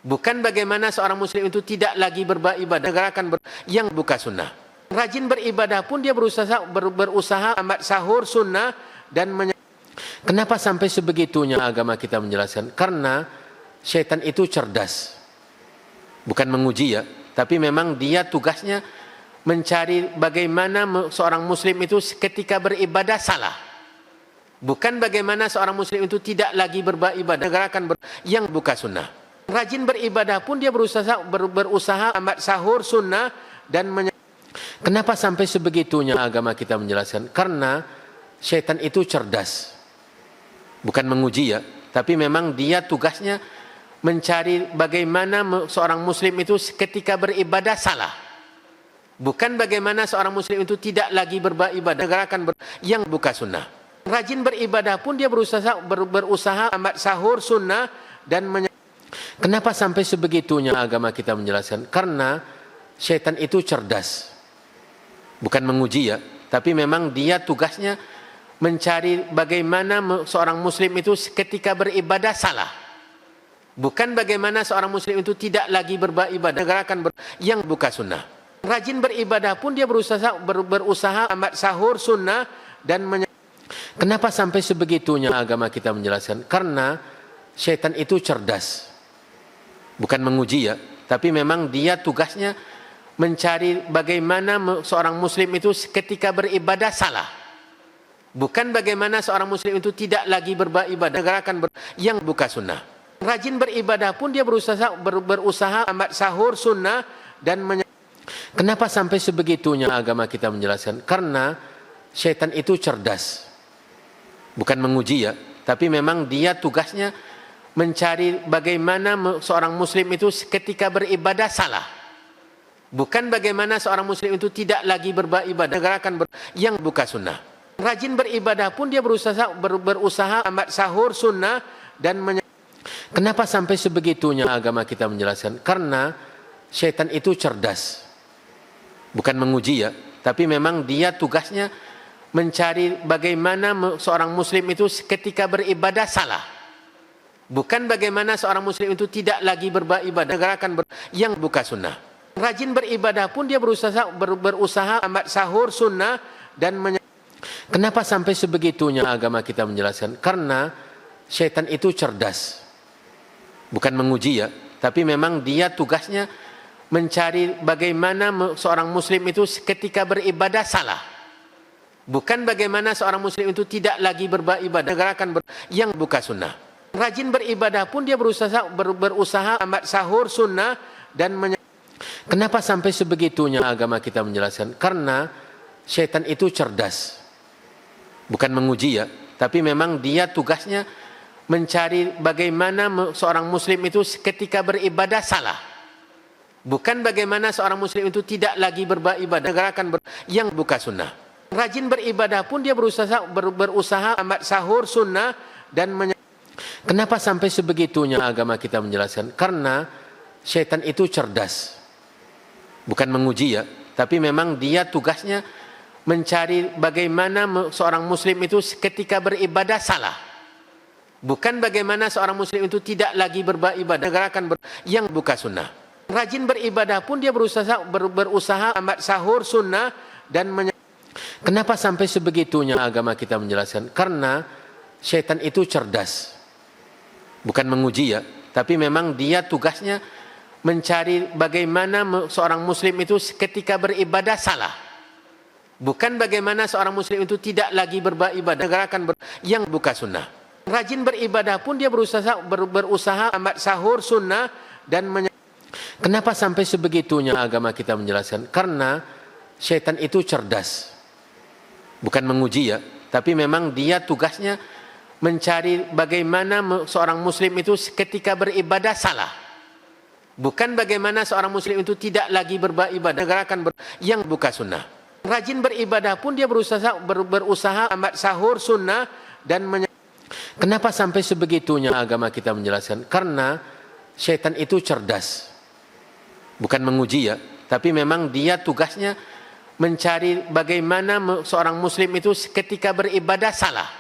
Bukan bagaimana seorang muslim itu tidak lagi beribadah, gerakan yang bukan sunnah. Rajin beribadah pun dia berusaha amat sahur sunnah dan kenapa sampai sebegitunya agama kita menjelaskan? Karena syaitan itu cerdas, bukan menguji ya, tapi memang dia tugasnya mencari bagaimana seorang muslim itu ketika beribadah salah. Bukan bagaimana seorang muslim itu tidak lagi beribadah, gerakan yang bukan sunnah. Rajin beribadah pun dia berusaha amat sahur sunnah dan kenapa sampai sebegitunya agama kita menjelaskan? Karena syaitan itu cerdas, bukan menguji ya, tapi memang dia tugasnya mencari bagaimana seorang muslim itu ketika beribadah salah. Bukan bagaimana seorang muslim itu tidak lagi beribadah, gerakan yang bukan sunnah. Rajin beribadah pun dia berusaha amat sahur sunnah dan kenapa sampai sebegitunya agama kita menjelaskan? Karena syaitan itu cerdas, bukan menguji ya, tapi memang dia tugasnya mencari bagaimana seorang muslim itu ketika beribadah salah. Bukan bagaimana seorang muslim itu tidak lagi beribadah, gerakan yang bukan sunnah. Rajin beribadah pun dia berusaha amat sahur sunnah dan kenapa sampai sebegitunya agama kita menjelaskan? Karena syaitan itu cerdas, bukan menguji ya, tapi memang dia tugasnya mencari bagaimana seorang muslim itu ketika beribadah salah. Bukan bagaimana seorang muslim itu tidak lagi beribadah, gerakan yang bukan sunnah. Rajin beribadah pun dia berusaha amat sahur sunnah dan kenapa sampai sebegitunya agama kita menjelaskan? Karena syaitan itu cerdas, bukan menguji ya, tapi memang dia tugasnya mencari bagaimana seorang muslim itu ketika beribadah salah. Bukan bagaimana seorang muslim itu tidak lagi beribadah, gerakan yang bukan sunnah. Rajin beribadah pun dia berusaha amat sahur sunnah dan kenapa sampai sebegitunya agama kita menjelaskan? Karena syaitan itu cerdas, bukan menguji ya, tapi memang dia tugasnya mencari bagaimana seorang muslim itu ketika beribadah salah. Bukan bagaimana seorang muslim itu tidak lagi beribadah, gerakan yang bukan sunnah. Rajin beribadah pun dia berusaha amat sahur sunnah dan kenapa sampai sebegitunya agama kita menjelaskan? Karena syaitan itu cerdas, bukan menguji ya, tapi memang dia tugasnya mencari bagaimana seorang muslim itu ketika beribadah salah. Bukan bagaimana seorang muslim itu tidak lagi beribadah, gerakan yang bukan sunnah. Rajin beribadah pun dia berusaha amat sahur sunnah dan kenapa sampai sebegitunya agama kita menjelaskan? Karena syaitan itu cerdas, bukan menguji ya, tapi memang dia tugasnya mencari bagaimana seorang muslim itu ketika beribadah salah. Bukan bagaimana seorang muslim itu tidak lagi beribadah, gerakan yang bukan sunnah. Rajin beribadah pun dia berusaha amat sahur sunnah dan kenapa sampai sebegitunya agama kita menjelaskan? Karena syaitan itu cerdas, bukan menguji ya, tapi memang dia tugasnya mencari bagaimana seorang muslim itu ketika beribadah salah. Bukan bagaimana seorang muslim itu tidak lagi beribadah gerakan yang bukan sunnah. Rajin beribadah pun dia berusaha amat sahur sunnah dan kenapa sampai sebegitunya agama kita menjelaskan? Karena syaitan itu cerdas. Bukan menguji ya, tapi memang dia tugasnya mencari bagaimana seorang muslim itu ketika beribadah salah. Bukan bagaimana seorang muslim itu tidak lagi beribadah gerakan yang bukan sunnah. Rajin beribadah pun dia berusaha amat sahur sunnah dan kenapa sampai sebegitunya agama kita menjelaskan? Karena syaitan itu cerdas. Bukan menguji ya, tapi memang dia tugasnya mencari bagaimana seorang muslim itu ketika beribadah salah. Bukan bagaimana seorang muslim itu tidak lagi beribadah gerakan yang bukan sunnah. Rajin beribadah pun dia berusaha amat sahur sunnah dan kenapa sampai sebegitunya agama kita menjelaskan? Karena syaitan itu cerdas. Bukan menguji ya, tapi memang dia tugasnya mencari bagaimana seorang muslim itu ketika beribadah salah.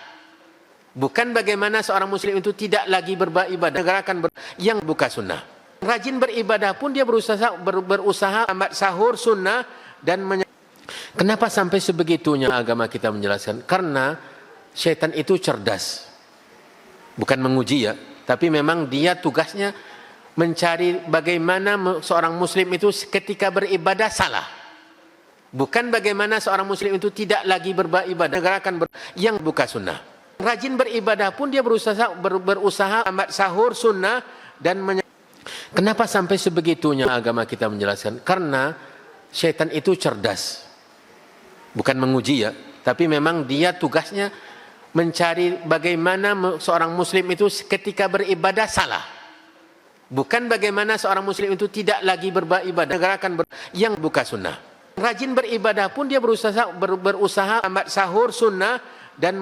Bukan bagaimana seorang muslim itu tidak lagi beribadah gerakan yang bukan sunnah. Rajin beribadah pun dia berusaha amat sahur sunnah dan kenapa sampai sebegitunya agama kita menjelaskan? Karena syaitan itu cerdas. Bukan menguji ya, tapi memang dia tugasnya mencari bagaimana seorang muslim itu ketika beribadah salah. Bukan bagaimana seorang muslim itu tidak lagi beribadah gerakan yang bukan sunnah. Rajin beribadah pun dia berusaha amat sahur sunnah dan kenapa sampai sebegitunya agama kita menjelaskan? Karena syaitan itu cerdas. Bukan menguji ya, tapi memang dia tugasnya mencari bagaimana seorang muslim itu ketika beribadah salah. Bukan bagaimana seorang muslim itu tidak lagi beribadah gerakan yang bukan sunnah. Rajin beribadah pun dia berusaha amat sahur sunnah dan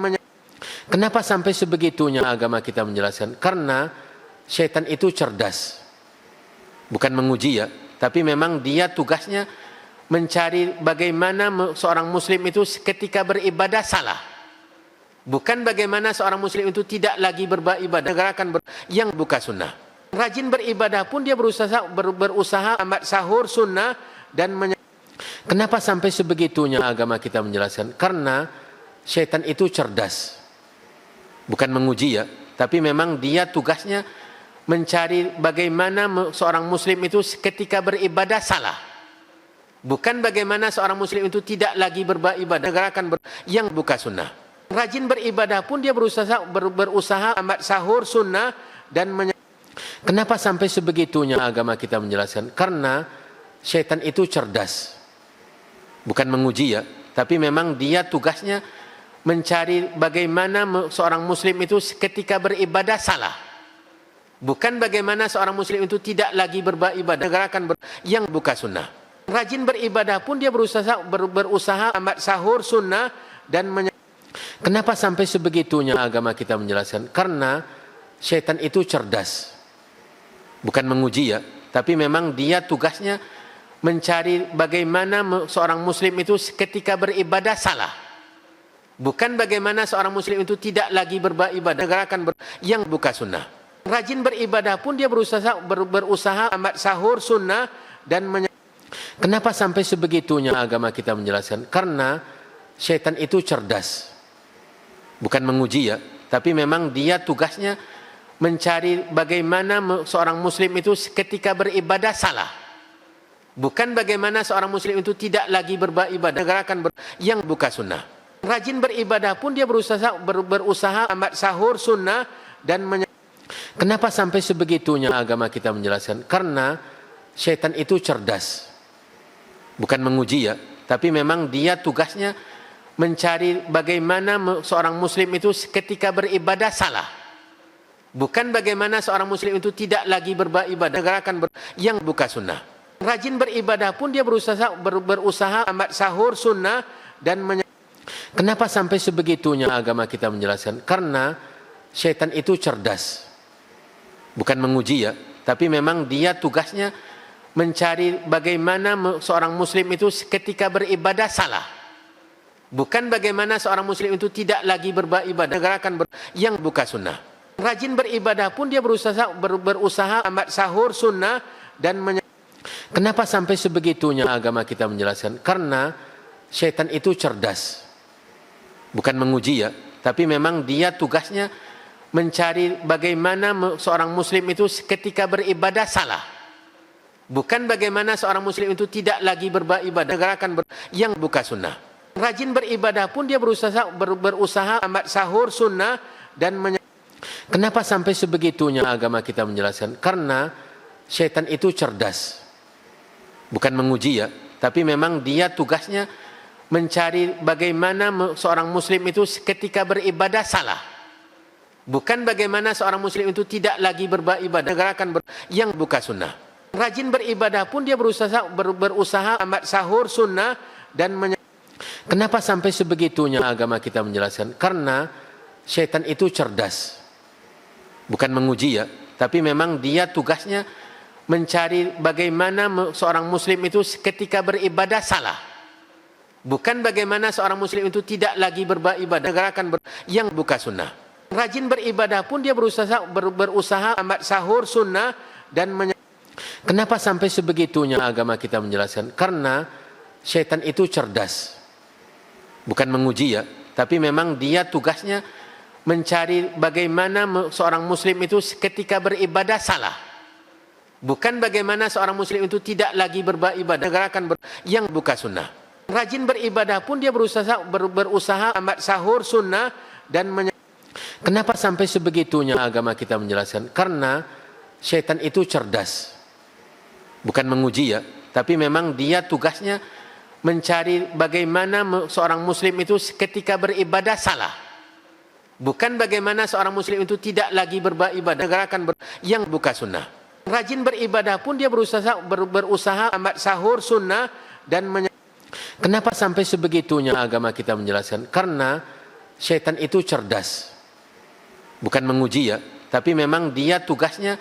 kenapa sampai sebegitunya agama kita menjelaskan? Karena syaitan itu cerdas. Bukan menguji ya, tapi memang dia tugasnya mencari bagaimana seorang muslim itu ketika beribadah salah. Bukan bagaimana seorang muslim itu tidak lagi beribadah gerakan yang bukan sunnah. Rajin beribadah pun dia berusaha amat sahur sunnah dan kenapa sampai sebegitunya agama kita menjelaskan? Karena syaitan itu cerdas. Bukan menguji ya, tapi memang dia tugasnya mencari bagaimana seorang muslim itu ketika beribadah salah. Bukan bagaimana seorang muslim itu tidak lagi beribadah gerakan yang bukan sunnah. Rajin beribadah pun dia berusaha amat sahur sunnah dan kenapa sampai sebegitunya agama kita menjelaskan? Karena syaitan itu cerdas. Bukan menguji ya, tapi memang dia tugasnya mencari bagaimana seorang muslim itu ketika beribadah salah. Bukan bagaimana seorang muslim itu tidak lagi beribadah gerakan yang bukan sunnah. Rajin beribadah pun dia berusaha amat sahur sunnah dan kenapa sampai sebegitunya agama kita menjelaskan? Karena syaitan itu cerdas. Bukan menguji ya, tapi memang dia tugasnya mencari bagaimana seorang muslim itu ketika beribadah salah. Bukan bagaimana seorang muslim itu tidak lagi beribadah gerakan yang bukan sunnah. Rajin beribadah pun dia berusaha amat sahur sunnah dan kenapa sampai sebegitunya agama kita menjelaskan? Karena syaitan itu cerdas. Bukan menguji ya, tapi memang dia tugasnya mencari bagaimana seorang muslim itu ketika beribadah salah. Bukan bagaimana seorang muslim itu tidak lagi beribadah gerakan yang bukan sunnah. Rajin beribadah pun dia berusaha amat sahur sunnah dan kenapa sampai sebegitunya agama kita menjelaskan? Karena syaitan itu cerdas. Bukan menguji ya, tapi memang dia tugasnya mencari bagaimana seorang muslim itu ketika beribadah salah. Bukan bagaimana seorang muslim itu tidak lagi beribadah gerakan yang bukan sunnah. Rajin beribadah pun dia berusaha amat sahur sunnah dan kenapa sampai sebegitunya agama kita menjelaskan? Karena syaitan itu cerdas. Bukan menguji ya, tapi memang dia tugasnya mencari bagaimana seorang muslim itu ketika beribadah salah. Bukan bagaimana seorang muslim itu tidak lagi beribadah, yang bukan sunnah. Rajin beribadah pun dia berusaha amat sahur sunnah dan Kenapa sampai sebegitunya agama kita menjelaskan? Karena syaitan itu cerdas. Bukan menguji ya, tapi memang dia tugasnya mencari bagaimana seorang muslim itu ketika beribadah salah. Bukan bagaimana seorang muslim itu tidak lagi beribadah, yang bukan sunnah. Rajin beribadah pun dia berusaha amat sahur sunnah dan Kenapa sampai sebegitunya agama kita menjelaskan? Karena syaitan itu cerdas. Bukan menguji ya, tapi memang dia tugasnya mencari bagaimana seorang muslim itu ketika beribadah salah. Bukan bagaimana seorang muslim itu tidak lagi beribadah, yang bukan sunnah. Rajin beribadah pun dia berusaha amat sahur sunnah dan Kenapa sampai sebegitunya agama kita menjelaskan? Karena syaitan itu cerdas. Bukan menguji ya, tapi memang dia tugasnya mencari bagaimana seorang muslim itu ketika beribadah salah. Bukan bagaimana seorang muslim itu tidak lagi beribadah, yang bukan sunnah. Rajin beribadah pun dia berusaha amat sahur sunnah dan Kenapa sampai sebegitunya agama kita menjelaskan? Karena syaitan itu cerdas. Bukan menguji ya, tapi memang dia tugasnya mencari bagaimana seorang muslim itu ketika beribadah salah. Bukan bagaimana seorang muslim itu tidak lagi beribadah, yang bukan sunnah. Rajin beribadah pun dia berusaha amat sahur sunnah dan Kenapa sampai sebegitunya agama kita menjelaskan? Karena syaitan itu cerdas. Bukan menguji ya, tapi memang dia tugasnya mencari bagaimana seorang muslim itu ketika beribadah salah. Bukan bagaimana seorang muslim itu tidak lagi beribadah, yang bukan sunnah. Rajin beribadah pun dia berusaha amat sahur sunnah dan Kenapa sampai sebegitunya agama kita menjelaskan? Karena syaitan itu cerdas. Bukan menguji ya, tapi memang dia tugasnya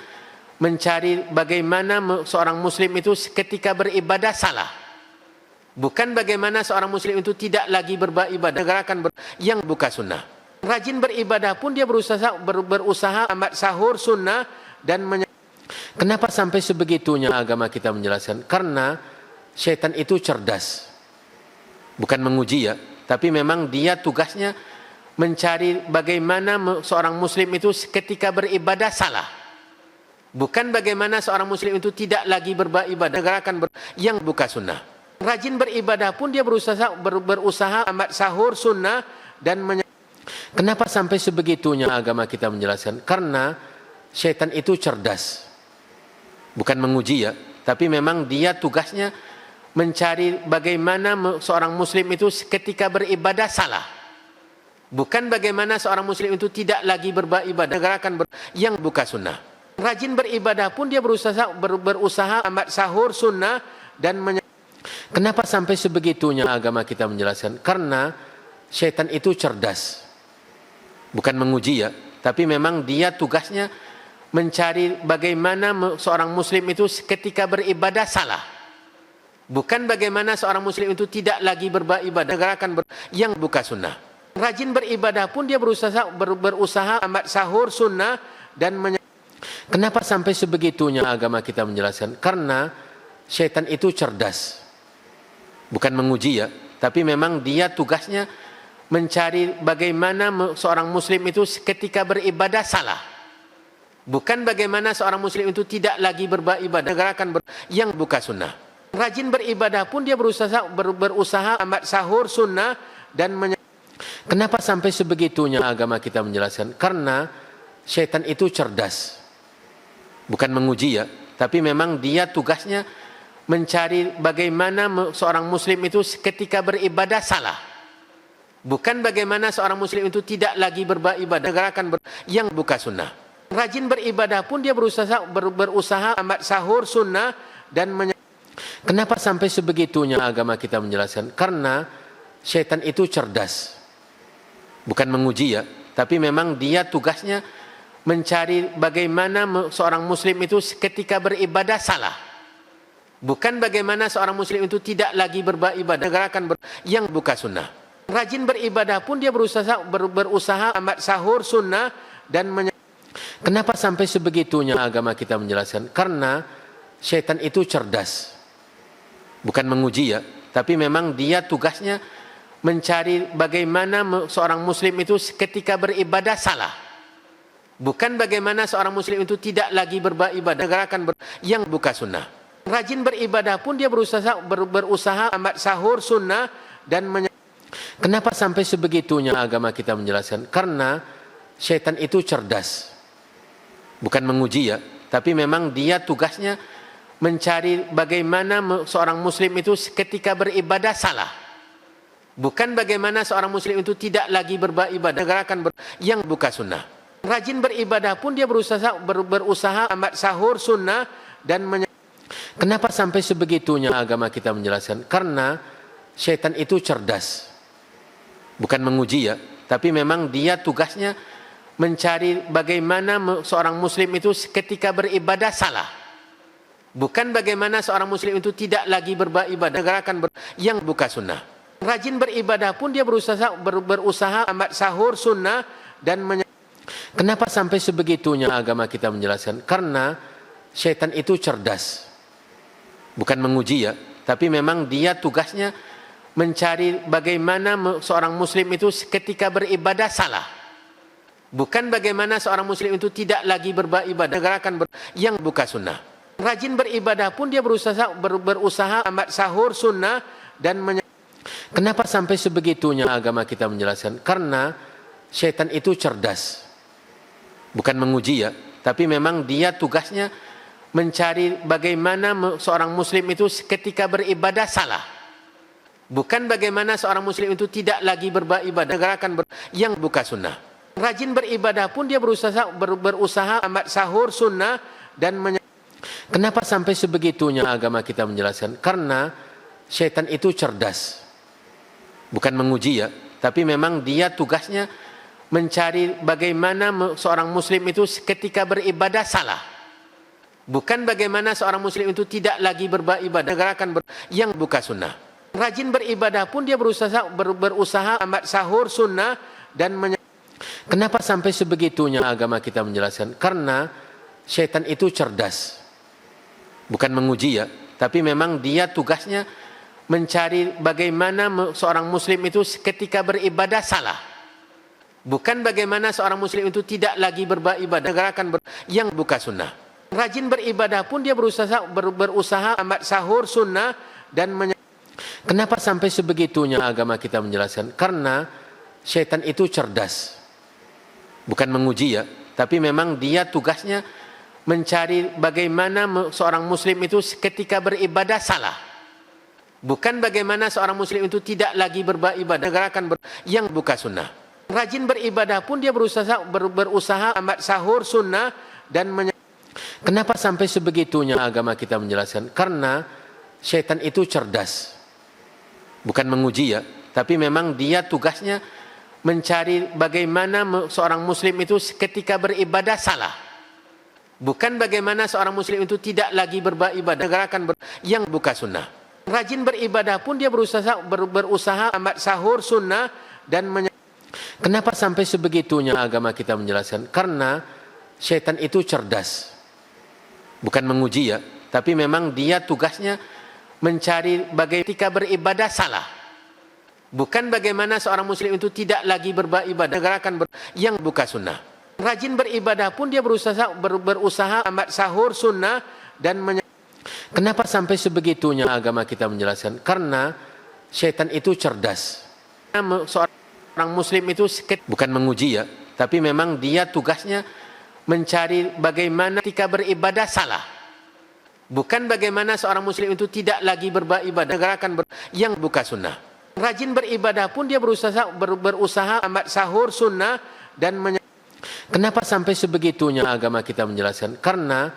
mencari bagaimana seorang muslim itu ketika beribadah salah. Bukan bagaimana seorang muslim itu tidak lagi beribadah, yang bukan sunnah. Rajin beribadah pun dia berusaha amat sahur sunnah dan Kenapa sampai sebegitunya agama kita menjelaskan? Karena syaitan itu cerdas. Bukan menguji ya, tapi memang dia tugasnya mencari bagaimana seorang muslim itu ketika beribadah salah. Bukan bagaimana seorang muslim itu tidak lagi beribadah, yang bukan sunnah. Rajin beribadah pun dia berusaha amat sahur sunnah dan Kenapa sampai sebegitunya agama kita menjelaskan? Karena syaitan itu cerdas. Bukan menguji ya, tapi memang dia tugasnya mencari bagaimana seorang muslim itu ketika beribadah salah. Bukan bagaimana seorang muslim itu tidak lagi beribadah, yang bukan sunnah. Rajin beribadah pun dia berusaha amat sahur sunnah dan Kenapa sampai sebegitunya agama kita menjelaskan? Karena syaitan itu cerdas. Bukan menguji ya, tapi memang dia tugasnya mencari bagaimana seorang muslim itu ketika beribadah salah. Bukan bagaimana seorang muslim itu tidak lagi beribadah, yang bukan sunnah. Rajin beribadah pun dia berusaha amat sahur sunnah dan Kenapa sampai sebegitunya agama kita menjelaskan? Karena syaitan itu cerdas. Bukan menguji ya, tapi memang dia tugasnya mencari bagaimana seorang muslim itu ketika beribadah salah. Bukan bagaimana seorang muslim itu tidak lagi beribadah, yang bukan sunnah. Rajin beribadah pun dia berusaha amat sahur sunnah dan Kenapa sampai sebegitunya agama kita menjelaskan? Karena syaitan itu cerdas. Bukan menguji ya, tapi memang dia tugasnya mencari bagaimana seorang muslim itu ketika beribadah salah. Bukan bagaimana seorang muslim itu tidak lagi beribadah, yang bukan sunnah. Rajin beribadah pun dia berusaha amat sahur sunnah dan Kenapa sampai sebegitunya agama kita menjelaskan? Karena syaitan itu cerdas. Bukan menguji ya, tapi memang dia tugasnya mencari bagaimana seorang muslim itu ketika beribadah salah. Bukan bagaimana seorang muslim itu tidak lagi beribadah, yang buka sunnah. Rajin beribadah pun dia berusaha amat sahur sunnah dan Kenapa sampai sebegitunya agama kita menjelaskan? Karena syaitan itu cerdas. Bukan menguji ya, tapi memang dia tugasnya mencari bagaimana seorang muslim itu ketika beribadah salah. Bukan bagaimana seorang muslim itu tidak lagi beribadah, yang buka sunnah. Rajin beribadah pun dia berusaha amat sahur sunnah dan Kenapa sampai sebegitunya agama kita menjelaskan? Karena syaitan itu cerdas. Bukan menguji ya, tapi memang dia tugasnya mencari bagaimana seorang muslim itu ketika beribadah salah. Bukan bagaimana seorang muslim itu tidak lagi beribadah, yang buka sunnah. Rajin beribadah pun dia berusaha amat sahur sunnah dan Kenapa sampai sebegitunya agama kita menjelaskan? Karena syaitan itu cerdas. Bukan menguji ya, tapi memang dia tugasnya mencari bagaimana seorang muslim itu ketika beribadah salah. Bukan bagaimana seorang muslim itu tidak lagi beribadah, yang buka sunnah. Rajin beribadah pun dia berusaha amat sahur sunnah dan Kenapa sampai sebegitunya agama kita menjelaskan? Karena syaitan itu cerdas. Bukan menguji ya, tapi memang dia tugasnya mencari bagaimana seorang muslim itu ketika beribadah salah. Bukan bagaimana seorang muslim itu tidak lagi beribadah, yang buka sunnah. Rajin beribadah pun dia berusaha amat sahur sunnah dan Kenapa sampai sebegitunya agama kita menjelaskan? Karena syaitan itu cerdas. Bukan menguji ya, tapi memang dia tugasnya mencari bagaimana seorang muslim itu ketika beribadah salah. Bukan bagaimana seorang muslim itu tidak lagi beribadah, yang buka sunnah. Rajin beribadah pun dia berusaha amat sahur sunnah dan Kenapa sampai sebegitunya agama kita menjelaskan? Karena syaitan itu cerdas. Bukan menguji ya, tapi memang dia tugasnya mencari bagaimana seorang muslim itu ketika beribadah salah. Bukan bagaimana seorang muslim itu tidak lagi beribadah, yang buka sunnah. Rajin beribadah pun dia berusaha amat sahur sunnah dan Kenapa sampai sebegitunya agama kita menjelaskan? Karena syaitan itu cerdas. Bukan menguji ya, tapi memang dia tugasnya mencari bagaimana seorang muslim itu ketika beribadah salah. Bukan bagaimana seorang muslim itu tidak lagi beribadah, yang buka sunnah. Rajin beribadah pun dia berusaha amat sahur sunnah dan Kenapa sampai sebegitunya agama kita menjelaskan? Karena syaitan itu cerdas. Bukan menguji ya, tapi memang dia tugasnya mencari bagaimana seorang muslim itu ketika beribadah salah. Bukan bagaimana seorang muslim itu tidak lagi beribadah, yang buka sunnah. Rajin beribadah pun dia berusaha amat sahur sunnah dan Kenapa sampai sebegitunya agama kita menjelaskan? Karena syaitan itu cerdas. Bukan menguji ya, tapi memang dia tugasnya mencari bagaimana seorang muslim itu ketika beribadah salah. Bukan bagaimana seorang muslim itu tidak lagi beribadah, yang buka sunnah. Rajin beribadah pun dia berusaha amat sahur sunnah dan Kenapa sampai sebegitunya agama kita menjelaskan? Karena syaitan itu cerdas. Bukan menguji ya, tapi memang dia tugasnya mencari bagaimana ketika beribadah salah. Bukan bagaimana seorang muslim itu tidak lagi beribadah, yang buka sunnah. Rajin beribadah pun dia berusaha amat sahur sunnah dan Kenapa sampai sebegitunya agama kita menjelaskan? Karena syaitan itu cerdas. Seorang muslim itu bukan menguji ya, tapi memang dia tugasnya mencari bagaimana ketika beribadah salah. Bukan bagaimana seorang muslim itu tidak lagi beribadah, yang buka sunnah. Rajin beribadah pun dia berusaha amat sahur sunnah dan Kenapa sampai sebegitunya agama kita menjelaskan? Karena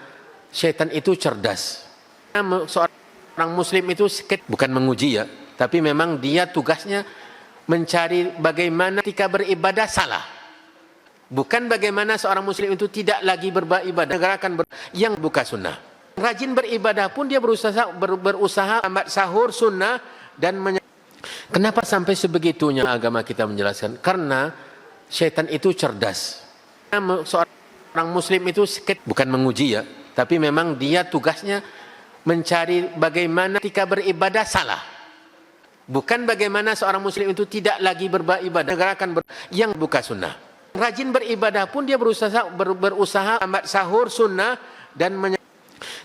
syaitan itu cerdas. Seorang muslim itu bukan menguji ya, tapi memang dia tugasnya mencari bagaimana ketika beribadah salah. Bukan bagaimana seorang muslim itu tidak lagi beribadah, yang buka sunnah. Rajin beribadah pun dia berusaha amat sahur sunnah dan Kenapa sampai sebegitunya agama kita menjelaskan? Karena syaitan itu cerdas. Seorang muslim itu bukan menguji ya, tapi memang dia tugasnya mencari bagaimana ketika beribadah salah. Bukan bagaimana seorang muslim itu tidak lagi beribadah gerakan yang buka sunnah. Rajin beribadah pun dia berusaha amat sahur sunnah dan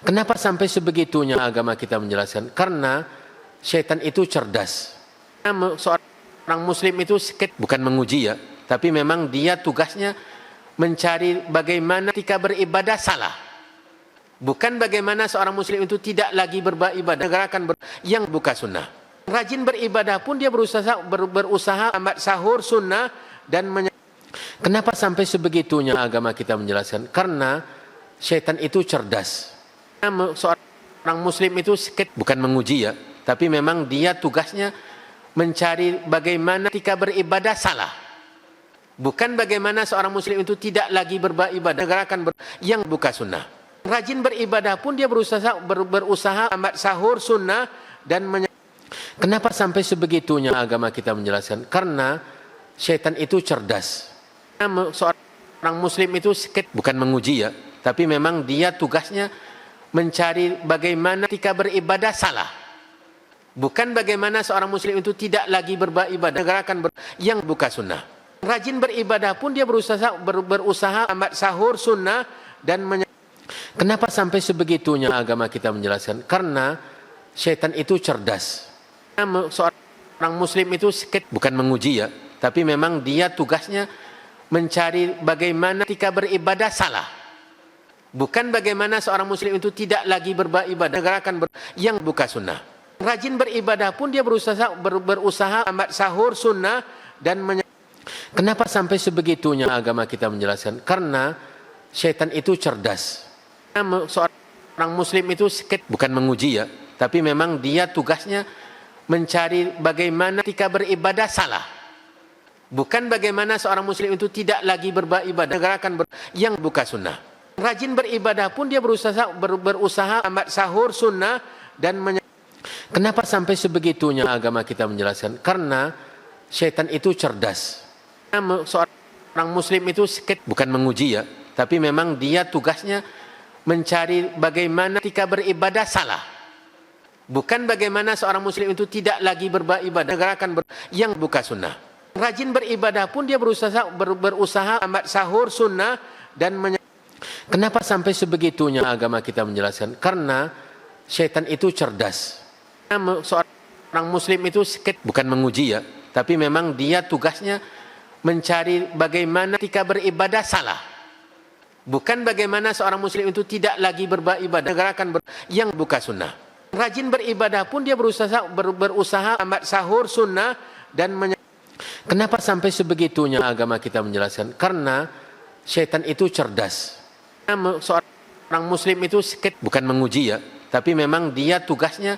Kenapa sampai sebegitunya agama kita menjelaskan? Karena syaitan itu cerdas. Seorang muslim itu bukan menguji ya, tapi memang dia tugasnya mencari bagaimana ketika beribadah salah. Bukan bagaimana seorang muslim itu tidak lagi beribadah gerakan yang buka sunnah. Rajin beribadah pun dia berusaha amat sahur sunnah dan Kenapa sampai sebegitunya agama kita menjelaskan? Karena syaitan itu cerdas. Seorang muslim itu bukan menguji ya, tapi memang dia tugasnya mencari bagaimana ketika beribadah salah. Bukan bagaimana seorang muslim itu tidak lagi beribadah gerakan yang buka sunnah. Rajin beribadah pun dia berusaha amat sahur sunnah dan Kenapa sampai sebegitunya agama kita menjelaskan? Karena syaitan itu cerdas. Seorang muslim itu bukan menguji ya, tapi memang dia tugasnya mencari bagaimana ketika beribadah salah. Bukan bagaimana seorang muslim itu tidak lagi beribadah gerakan yang buka sunnah. Rajin beribadah pun dia berusaha amat sahur sunnah dan Kenapa sampai sebegitunya agama kita menjelaskan? Karena syaitan itu cerdas. Seorang muslim itu bukan menguji ya, tapi memang dia tugasnya mencari bagaimana ketika beribadah salah. Bukan bagaimana seorang muslim itu tidak lagi beribadah gerakan yang buka sunnah. Rajin beribadah pun dia berusaha amat sahur sunnah dan Kenapa sampai sebegitunya agama kita menjelaskan? Karena syaitan itu cerdas. Seorang muslim itu bukan menguji ya, tapi memang dia tugasnya mencari bagaimana ketika beribadah salah. Bukan bagaimana seorang muslim itu tidak lagi beribadah gerakan yang buka sunnah. Rajin beribadah pun dia berusaha amat sahur sunnah dan Kenapa sampai sebegitunya agama kita menjelaskan? Karena syaitan itu cerdas. Seorang muslim itu bukan menguji ya, tapi memang dia tugasnya mencari bagaimana ketika beribadah salah. Bukan bagaimana seorang muslim itu tidak lagi beribadah gerakan yang buka sunnah. Rajin beribadah pun dia berusaha amat sahur sunnah dan Kenapa sampai sebegitunya agama kita menjelaskan? Karena syaitan itu cerdas. Seorang muslim itu bukan menguji ya, tapi memang dia tugasnya mencari bagaimana ketika beribadah salah. Bukan bagaimana seorang muslim itu tidak lagi beribadah gerakan yang buka sunnah. Rajin beribadah pun dia berusaha amat sahur sunnah dan Kenapa sampai sebegitunya agama kita menjelaskan? Karena syaitan itu cerdas. Seorang muslim itu bukan menguji ya, tapi memang dia tugasnya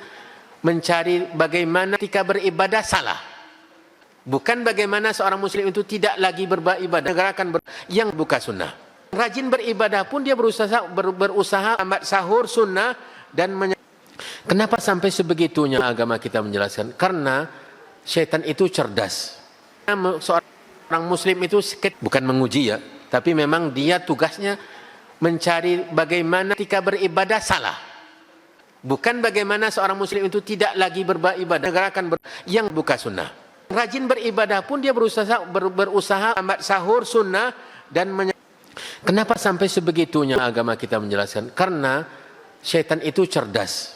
mencari bagaimana ketika beribadah salah. Bukan bagaimana seorang muslim itu tidak lagi beribadah gerakan yang buka sunnah. Rajin beribadah pun dia berusaha amat sahur sunnah dan Kenapa sampai sebegitunya agama kita menjelaskan? Karena syaitan itu cerdas. Seorang muslim itu bukan menguji ya, tapi memang dia tugasnya mencari bagaimana ketika beribadah salah. Bukan bagaimana seorang muslim itu tidak lagi beribadah gerakan yang buka sunnah. Rajin beribadah pun dia berusaha amat sahur sunnah dan Kenapa sampai sebegitunya agama kita menjelaskan? Karena syaitan itu cerdas.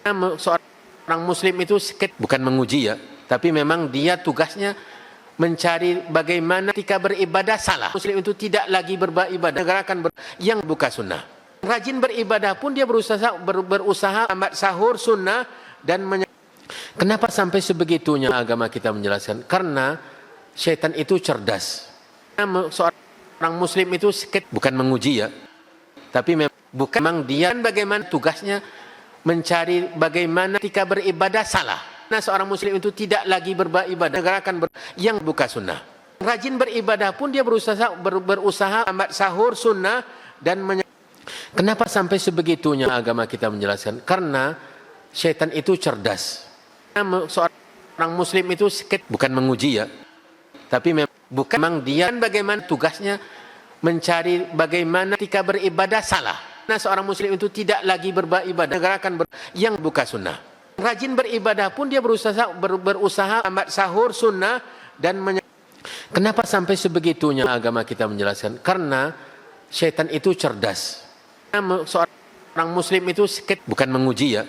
Seorang muslim itu bukan menguji ya, tapi memang dia tugasnya mencari bagaimana ketika beribadah salah. Muslim itu tidak lagi beribadah gerakan yang buka sunnah. Rajin beribadah pun dia berusaha amat sahur sunnah dan Kenapa sampai sebegitunya agama kita menjelaskan? Karena syaitan itu cerdas. Seorang muslim itu bukan menguji ya, tapi memang dia bagaimana tugasnya mencari bagaimana ketika beribadah salah. Nah, seorang muslim itu tidak lagi beribadah gerakan yang buka sunnah. Rajin beribadah pun dia berusaha amat sahur sunnah dan Kenapa sampai sebegitunya agama kita menjelaskan? Karena syaitan itu cerdas. Seorang muslim itu bukan menguji ya, tapi memang dia bagaimana tugasnya mencari bagaimana ketika beribadah salah. Nah, seorang muslim itu tidak lagi beribadah gerakan yang buka sunnah. Rajin beribadah pun dia berusaha amat sahur sunnah dan Kenapa sampai sebegitunya agama kita menjelaskan? Karena syaitan itu cerdas. Seorang muslim itu bukan menguji ya,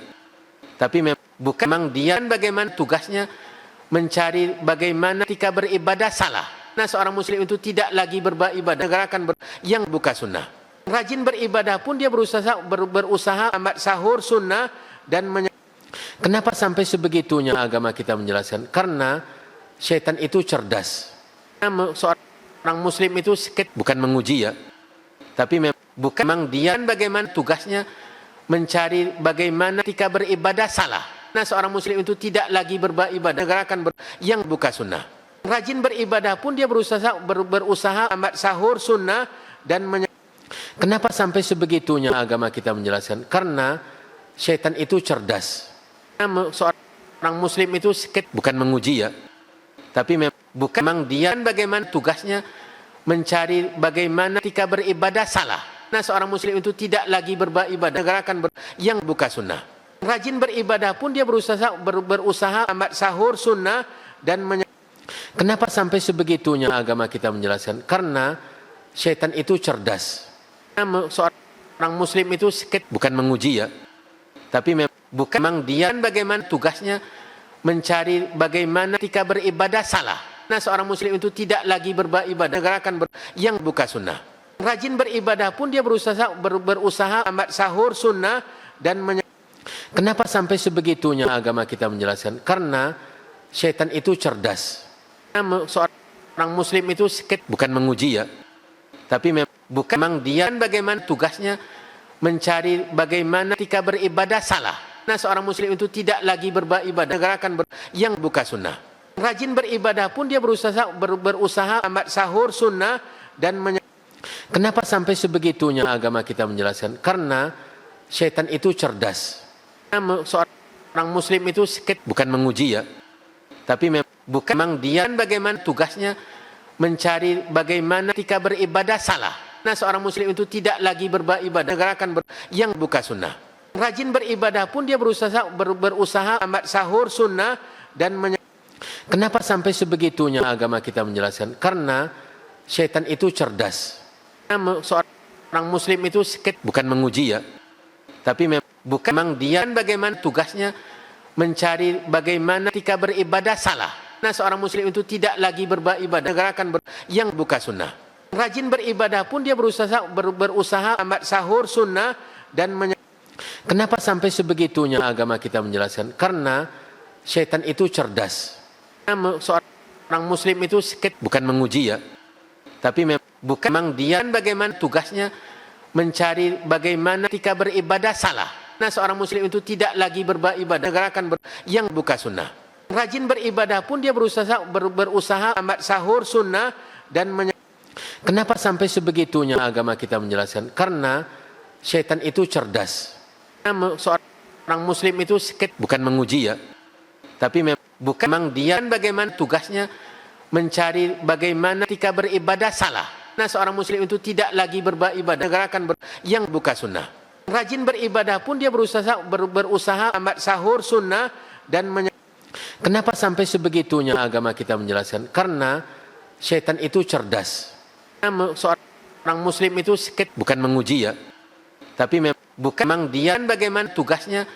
tapi memang dia bagaimana tugasnya mencari bagaimana ketika beribadah salah. Nah, seorang muslim itu tidak lagi beribadah gerakan yang buka sunnah. Rajin beribadah pun dia berusaha amat sahur sunnah dan Kenapa sampai sebegitunya agama kita menjelaskan? Karena syaitan itu cerdas. Seorang muslim itu bukan menguji ya, tapi memang dia bagaimana tugasnya mencari bagaimana ketika beribadah salah. Nah, seorang muslim itu tidak lagi beribadah gerakan yang buka sunnah. Rajin beribadah pun dia berusaha amat sahur sunnah dan Kenapa sampai sebegitunya agama kita menjelaskan? Karena syaitan itu cerdas. Seorang muslim itu bukan menguji ya, tapi memang dia bagaimana tugasnya mencari bagaimana ketika beribadah salah. Nah, seorang muslim itu tidak lagi beribadah gerakan yang buka sunnah. Rajin beribadah pun dia berusaha amat sahur sunnah dan Kenapa sampai sebegitunya agama kita menjelaskan? Karena syaitan itu cerdas. Seorang muslim itu bukan menguji ya, tapi memang dia bagaimana tugasnya mencari bagaimana ketika beribadah salah. Nah, seorang muslim itu tidak lagi beribadah gerakan yang buka sunnah. Rajin beribadah pun dia berusaha amat sahur sunnah dan Kenapa sampai sebegitunya agama kita menjelaskan? Karena syaitan itu cerdas. Seorang muslim itu bukan menguji ya, tapi memang dia bagaimana tugasnya mencari bagaimana ketika beribadah salah. Nah, seorang muslim itu tidak lagi beribadah gerakan yang buka sunnah. Rajin beribadah pun dia berusaha amat sahur sunnah dan Kenapa sampai sebegitunya agama kita menjelaskan? Karena syaitan itu cerdas. Seorang muslim itu bukan menguji ya, tapi memang dia bagaimana tugasnya mencari bagaimana ketika beribadah salah. Nah, seorang muslim itu tidak lagi beribadah gerakan yang buka sunnah. Rajin beribadah pun dia berusaha amat sahur sunnah dan Kenapa sampai sebegitunya agama kita menjelaskan? Karena syaitan itu cerdas. Seorang muslim itu bukan menguji ya, tapi memang dia bagaimana tugasnya mencari bagaimana ketika beribadah salah. Nah, seorang muslim itu tidak lagi beribadah gerakan yang buka sunnah. Rajin beribadah pun dia berusaha amat sahur sunnah dan Kenapa sampai sebegitunya agama kita menjelaskan? Karena syaitan itu cerdas. Seorang muslim itu bukan menguji ya, tapi memang dia bagaimana tugasnya mencari bagaimana ketika beribadah salah. Nah, seorang muslim itu tidak lagi beribadah gerakan yang buka sunnah. Rajin beribadah pun dia berusaha amat sahur sunnah dan Kenapa sampai sebegitunya agama kita menjelaskan? Karena syaitan itu cerdas. Seorang muslim itu bukan menguji ya, tapi memang dia bagaimana tugasnya mencari bagaimana ketika beribadah salah. Nah, seorang muslim itu tidak lagi beribadah gerakan yang buka sunnah. Rajin beribadah pun dia berusaha amat sahur sunnah dan Kenapa sampai sebegitunya agama kita menjelaskan? Karena syaitan itu cerdas. Seorang muslim itu bukan menguji ya, tapi memang dia bagaimana tugasnya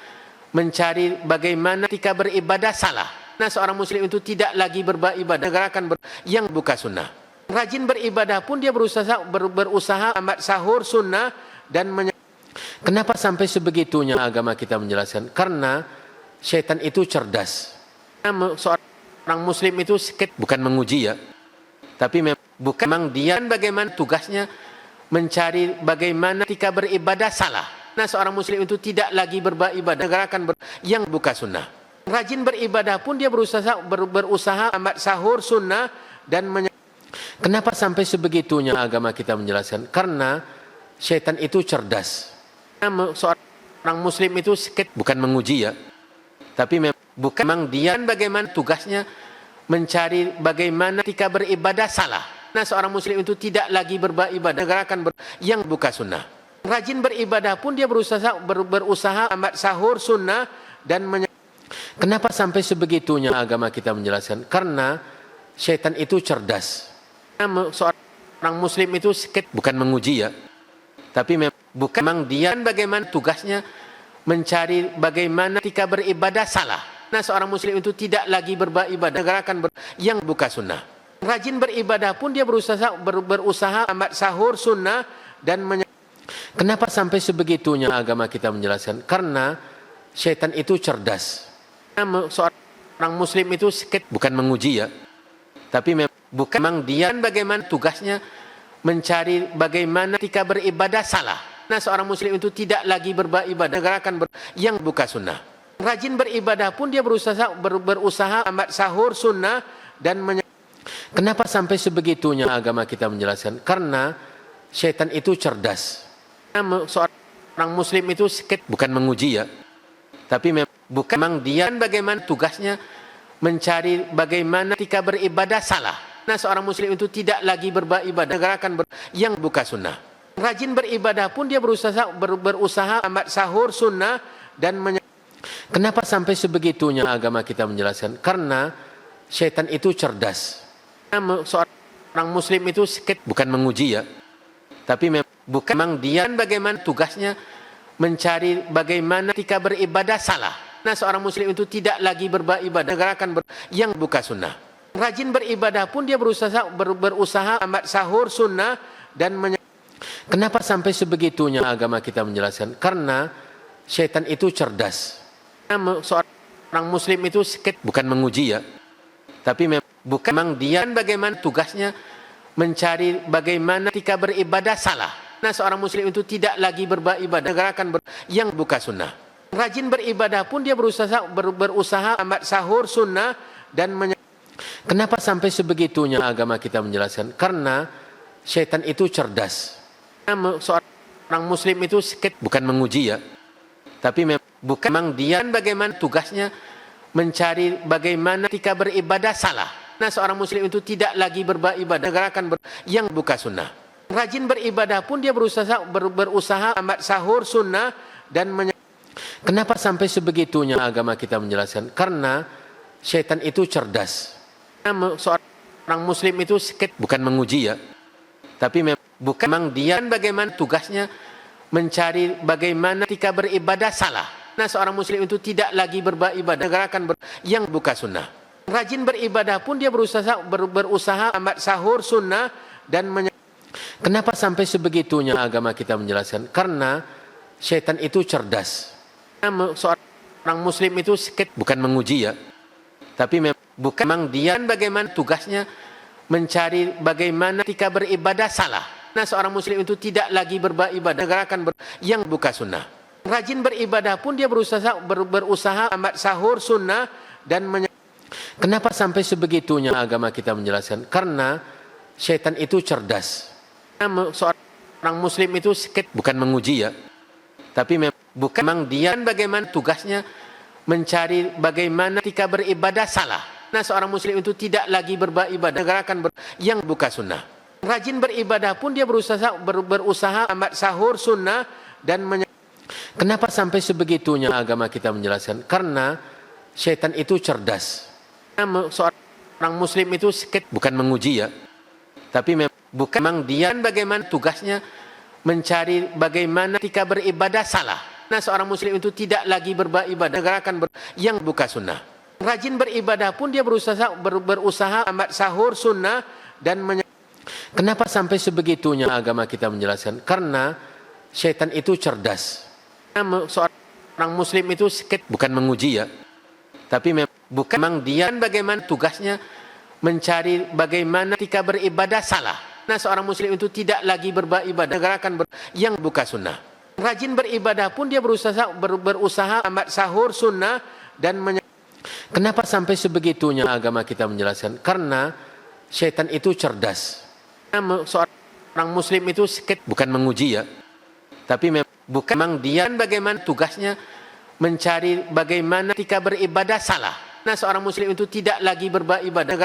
mencari bagaimana ketika beribadah salah. Nah, seorang muslim itu tidak lagi beribadah gerakan yang buka sunnah. Rajin beribadah pun dia berusaha amat sahur sunnah dan Kenapa sampai sebegitunya agama kita menjelaskan? Karena syaitan itu cerdas. Seorang muslim itu bukan menguji ya, tapi memang dia bagaimana tugasnya mencari bagaimana ketika beribadah salah. Nah, seorang muslim itu tidak lagi beribadah gerakan yang buka sunnah. Rajin beribadah pun dia berusaha amat sahur sunnah dan Kenapa sampai sebegitunya agama kita menjelaskan? Karena syaitan itu cerdas. Seorang muslim itu bukan menguji ya, tapi memang dia bagaimana tugasnya mencari bagaimana ketika beribadah salah. Nah, seorang muslim itu tidak lagi beribadah gerakan yang buka sunnah. Rajin beribadah pun dia berusaha amat sahur sunnah dan kenapa sampai sebegitunya agama kita menjelaskan? Karena syaitan itu cerdas. Seorang muslim itu bukan menguji ya, tapi memang dia bagaimana tugasnya mencari bagaimana ketika beribadah salah. Nah, seorang muslim itu tidak lagi beribadah gerakan yang buka sunnah. Rajin beribadah pun dia berusaha amat sahur sunnah dan kenapa sampai sebegitunya agama kita menjelaskan? Karena syaitan itu cerdas. Seorang muslim itu bukan menguji ya, tapi memang dia bagaimana tugasnya mencari bagaimana ketika beribadah salah. Nah, seorang muslim itu tidak lagi beribadah gerakan yang buka sunnah. Rajin beribadah pun dia berusaha amat sahur sunnah dan kenapa sampai sebegitunya agama kita menjelaskan? Karena syaitan itu cerdas. Seorang muslim itu bukan menguji ya, tapi memang dia bagaimana tugasnya mencari bagaimana ketika beribadah salah. Nah, seorang muslim itu tidak lagi beribadah gerakan yang buka sunnah. Rajin beribadah pun dia berusaha amat sahur sunnah dan kenapa sampai sebegitunya agama kita menjelaskan? Karena syaitan itu cerdas. Seorang muslim itu bukan menguji ya, tapi memang dia bagaimana tugasnya mencari bagaimana ketika beribadah salah. Nah, seorang muslim itu tidak lagi beribadah gerakan yang buka sunnah. Rajin beribadah pun dia berusaha amat sahur sunnah dan kenapa sampai sebegitunya agama kita menjelaskan? Karena syaitan itu cerdas. Seorang muslim itu bukan menguji ya, tapi memang dia bagaimana tugasnya mencari bagaimana ketika beribadah salah. Nah, seorang muslim itu tidak lagi beribadah gerakan yang buka sunnah. Rajin beribadah pun dia berusaha amat sahur sunnah dan kenapa sampai sebegitunya agama kita menjelaskan? Karena syaitan itu cerdas. Seorang muslim itu bukan menguji ya, tapi memang dia bagaimana tugasnya mencari bagaimana ketika beribadah salah. Nah, seorang muslim itu tidak lagi beribadah gerakan yang buka sunnah. Rajin beribadah pun dia berusaha amat sahur sunnah dan kenapa sampai sebegitunya agama kita menjelaskan? Karena syaitan itu cerdas. Seorang muslim itu bukan menguji ya, tapi memang dia bagaimana tugasnya mencari bagaimana ketika beribadah salah. Nah, seorang muslim itu tidak lagi beribadah gerakan yang buka sunnah. Rajin beribadah pun dia berusaha amat sahur sunnah dan kenapa sampai sebegitunya agama kita menjelaskan? Karena syaitan itu cerdas. Seorang muslim itu bukan menguji ya, tapi memang dia bagaimana tugasnya mencari bagaimana ketika beribadah salah. Nah, seorang muslim itu tidak lagi beribadah gerakan yang buka sunnah. Rajin beribadah pun dia berusaha amat sahur sunnah dan kenapa sampai sebegitunya agama kita menjelaskan? Karena syaitan itu cerdas. Seorang muslim itu bukan menguji ya, tapi memang dia bagaimana tugasnya mencari bagaimana ketika beribadah salah. Nah, seorang muslim itu tidak lagi beribadah gerakan yang buka sunnah. Rajin beribadah pun dia berusaha amat sahur sunnah dan kenapa sampai sebegitunya agama kita menjelaskan? Karena syaitan itu cerdas. Seorang muslim itu bukan menguji ya, tapi memang dia bagaimana tugasnya mencari bagaimana ketika beribadah salah. Nah, seorang muslim itu tidak lagi beribadah gerakan yang buka sunnah. Rajin beribadah pun dia berusaha amat sahur sunnah dan kenapa sampai sebegitunya agama kita menjelaskan? Karena syaitan itu cerdas. Seorang muslim itu bukan menguji ya, tapi memang dia bagaimana tugasnya mencari bagaimana ketika beribadah salah. Nah, seorang muslim itu tidak lagi beribadah gerakan yang buka sunnah. Rajin beribadah pun dia berusaha amat sahur sunnah dan kenapa sampai sebegitunya agama kita menjelaskan? Karena syaitan itu cerdas. Seorang muslim itu bukan menguji ya, tapi bukan memang dia bagaimana tugasnya mencari bagaimana ketika beribadah salah. Nah, seorang muslim itu tidak lagi beribadah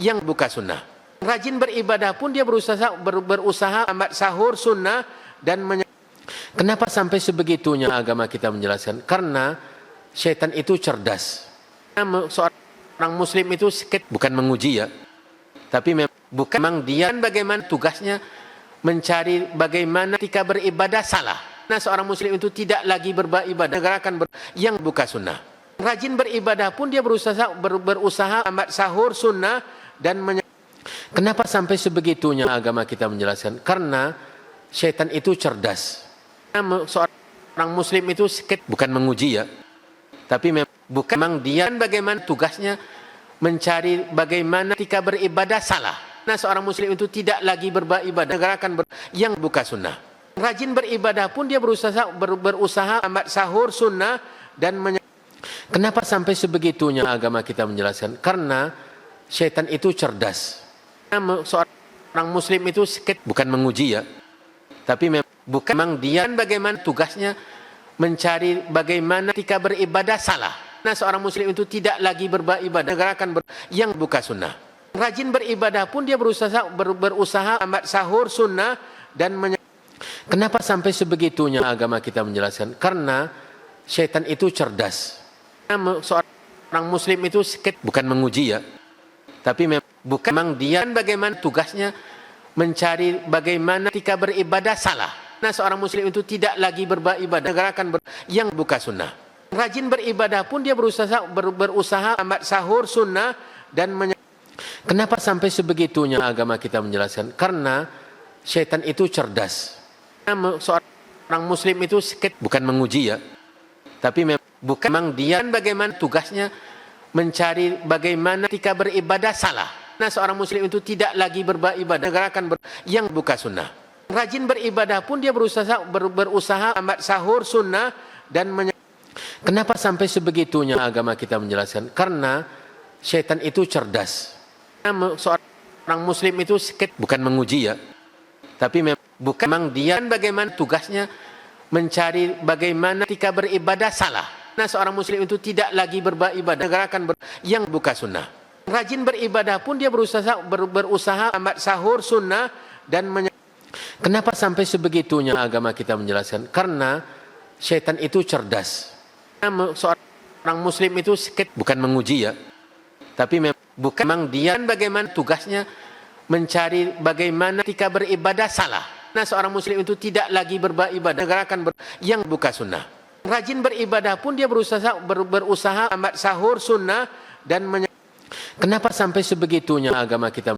yang buka sunnah. Rajin beribadah pun dia berusaha amat sahur sunnah dan kenapa sampai sebegitunya agama kita menjelaskan? Karena syaitan itu cerdas. Seorang muslim itu bukan menguji ya, tapi bukan memang dia bagaimana tugasnya mencari bagaimana ketika beribadah salah. Nah, seorang muslim itu tidak lagi beribadah yang buka sunnah. Rajin beribadah pun dia berusaha amat sahur sunnah dan kenapa sampai sebegitunya agama kita menjelaskan? Karena syaitan itu cerdas. Seorang muslim itu bukan menguji ya, tapi bukan memang dia bagaimana tugasnya mencari bagaimana ketika beribadah salah. Nah, seorang muslim itu tidak lagi beribadah yang buka sunnah. Rajin beribadah pun dia berusaha amat sahur sunnah dan kenapa sampai sebegitunya agama kita menjelaskan? Karena syaitan itu cerdas. Seorang muslim itu bukan menguji ya, tapi bukan memang dia bagaimana tugasnya mencari bagaimana ketika beribadah salah. Nah, seorang muslim itu tidak lagi beribadah yang buka sunnah. Rajin beribadah pun dia berusaha amat sahur sunnah dan kenapa sampai sebegitunya agama kita menjelaskan? Karena syaitan itu cerdas. Seorang muslim itu bukan menguji ya, tapi bukan memang dia bagaimana tugasnya mencari bagaimana ketika beribadah salah. Nah, seorang muslim itu tidak lagi beribadah yang buka sunnah. Rajin beribadah pun dia berusaha amat sahur sunnah dan kenapa sampai sebegitunya agama kita menjelaskan? Karena syaitan itu cerdas. Seorang muslim itu bukan menguji ya, tapi bukan memang dia bagaimana tugasnya mencari bagaimana ketika beribadah salah. Nah, seorang muslim itu tidak lagi beribadah yang buka sunnah. Rajin beribadah pun dia berusaha amat sahur sunnah dan kenapa sampai sebegitunya agama kita menjelaskan? Karena syaitan itu cerdas. Seorang muslim itu bukan menguji ya, tapi bukan memang dia bagaimana tugasnya mencari bagaimana ketika beribadah salah. Nah, seorang muslim itu tidak lagi beribadah yang buka sunnah. Rajin beribadah pun dia berusaha amat sahur sunnah dan kenapa sampai sebegitunya agama kita menjelaskan? Karena syaitan itu cerdas. Seorang muslim itu bukan menguji ya, tapi bukan memang dia bagaimana tugasnya mencari bagaimana ketika beribadah salah. Nah, seorang muslim itu tidak lagi beribadah yang buka sunnah. Rajin beribadah pun dia berusaha amat sahur sunnah dan kenapa sampai sebegitunya agama kita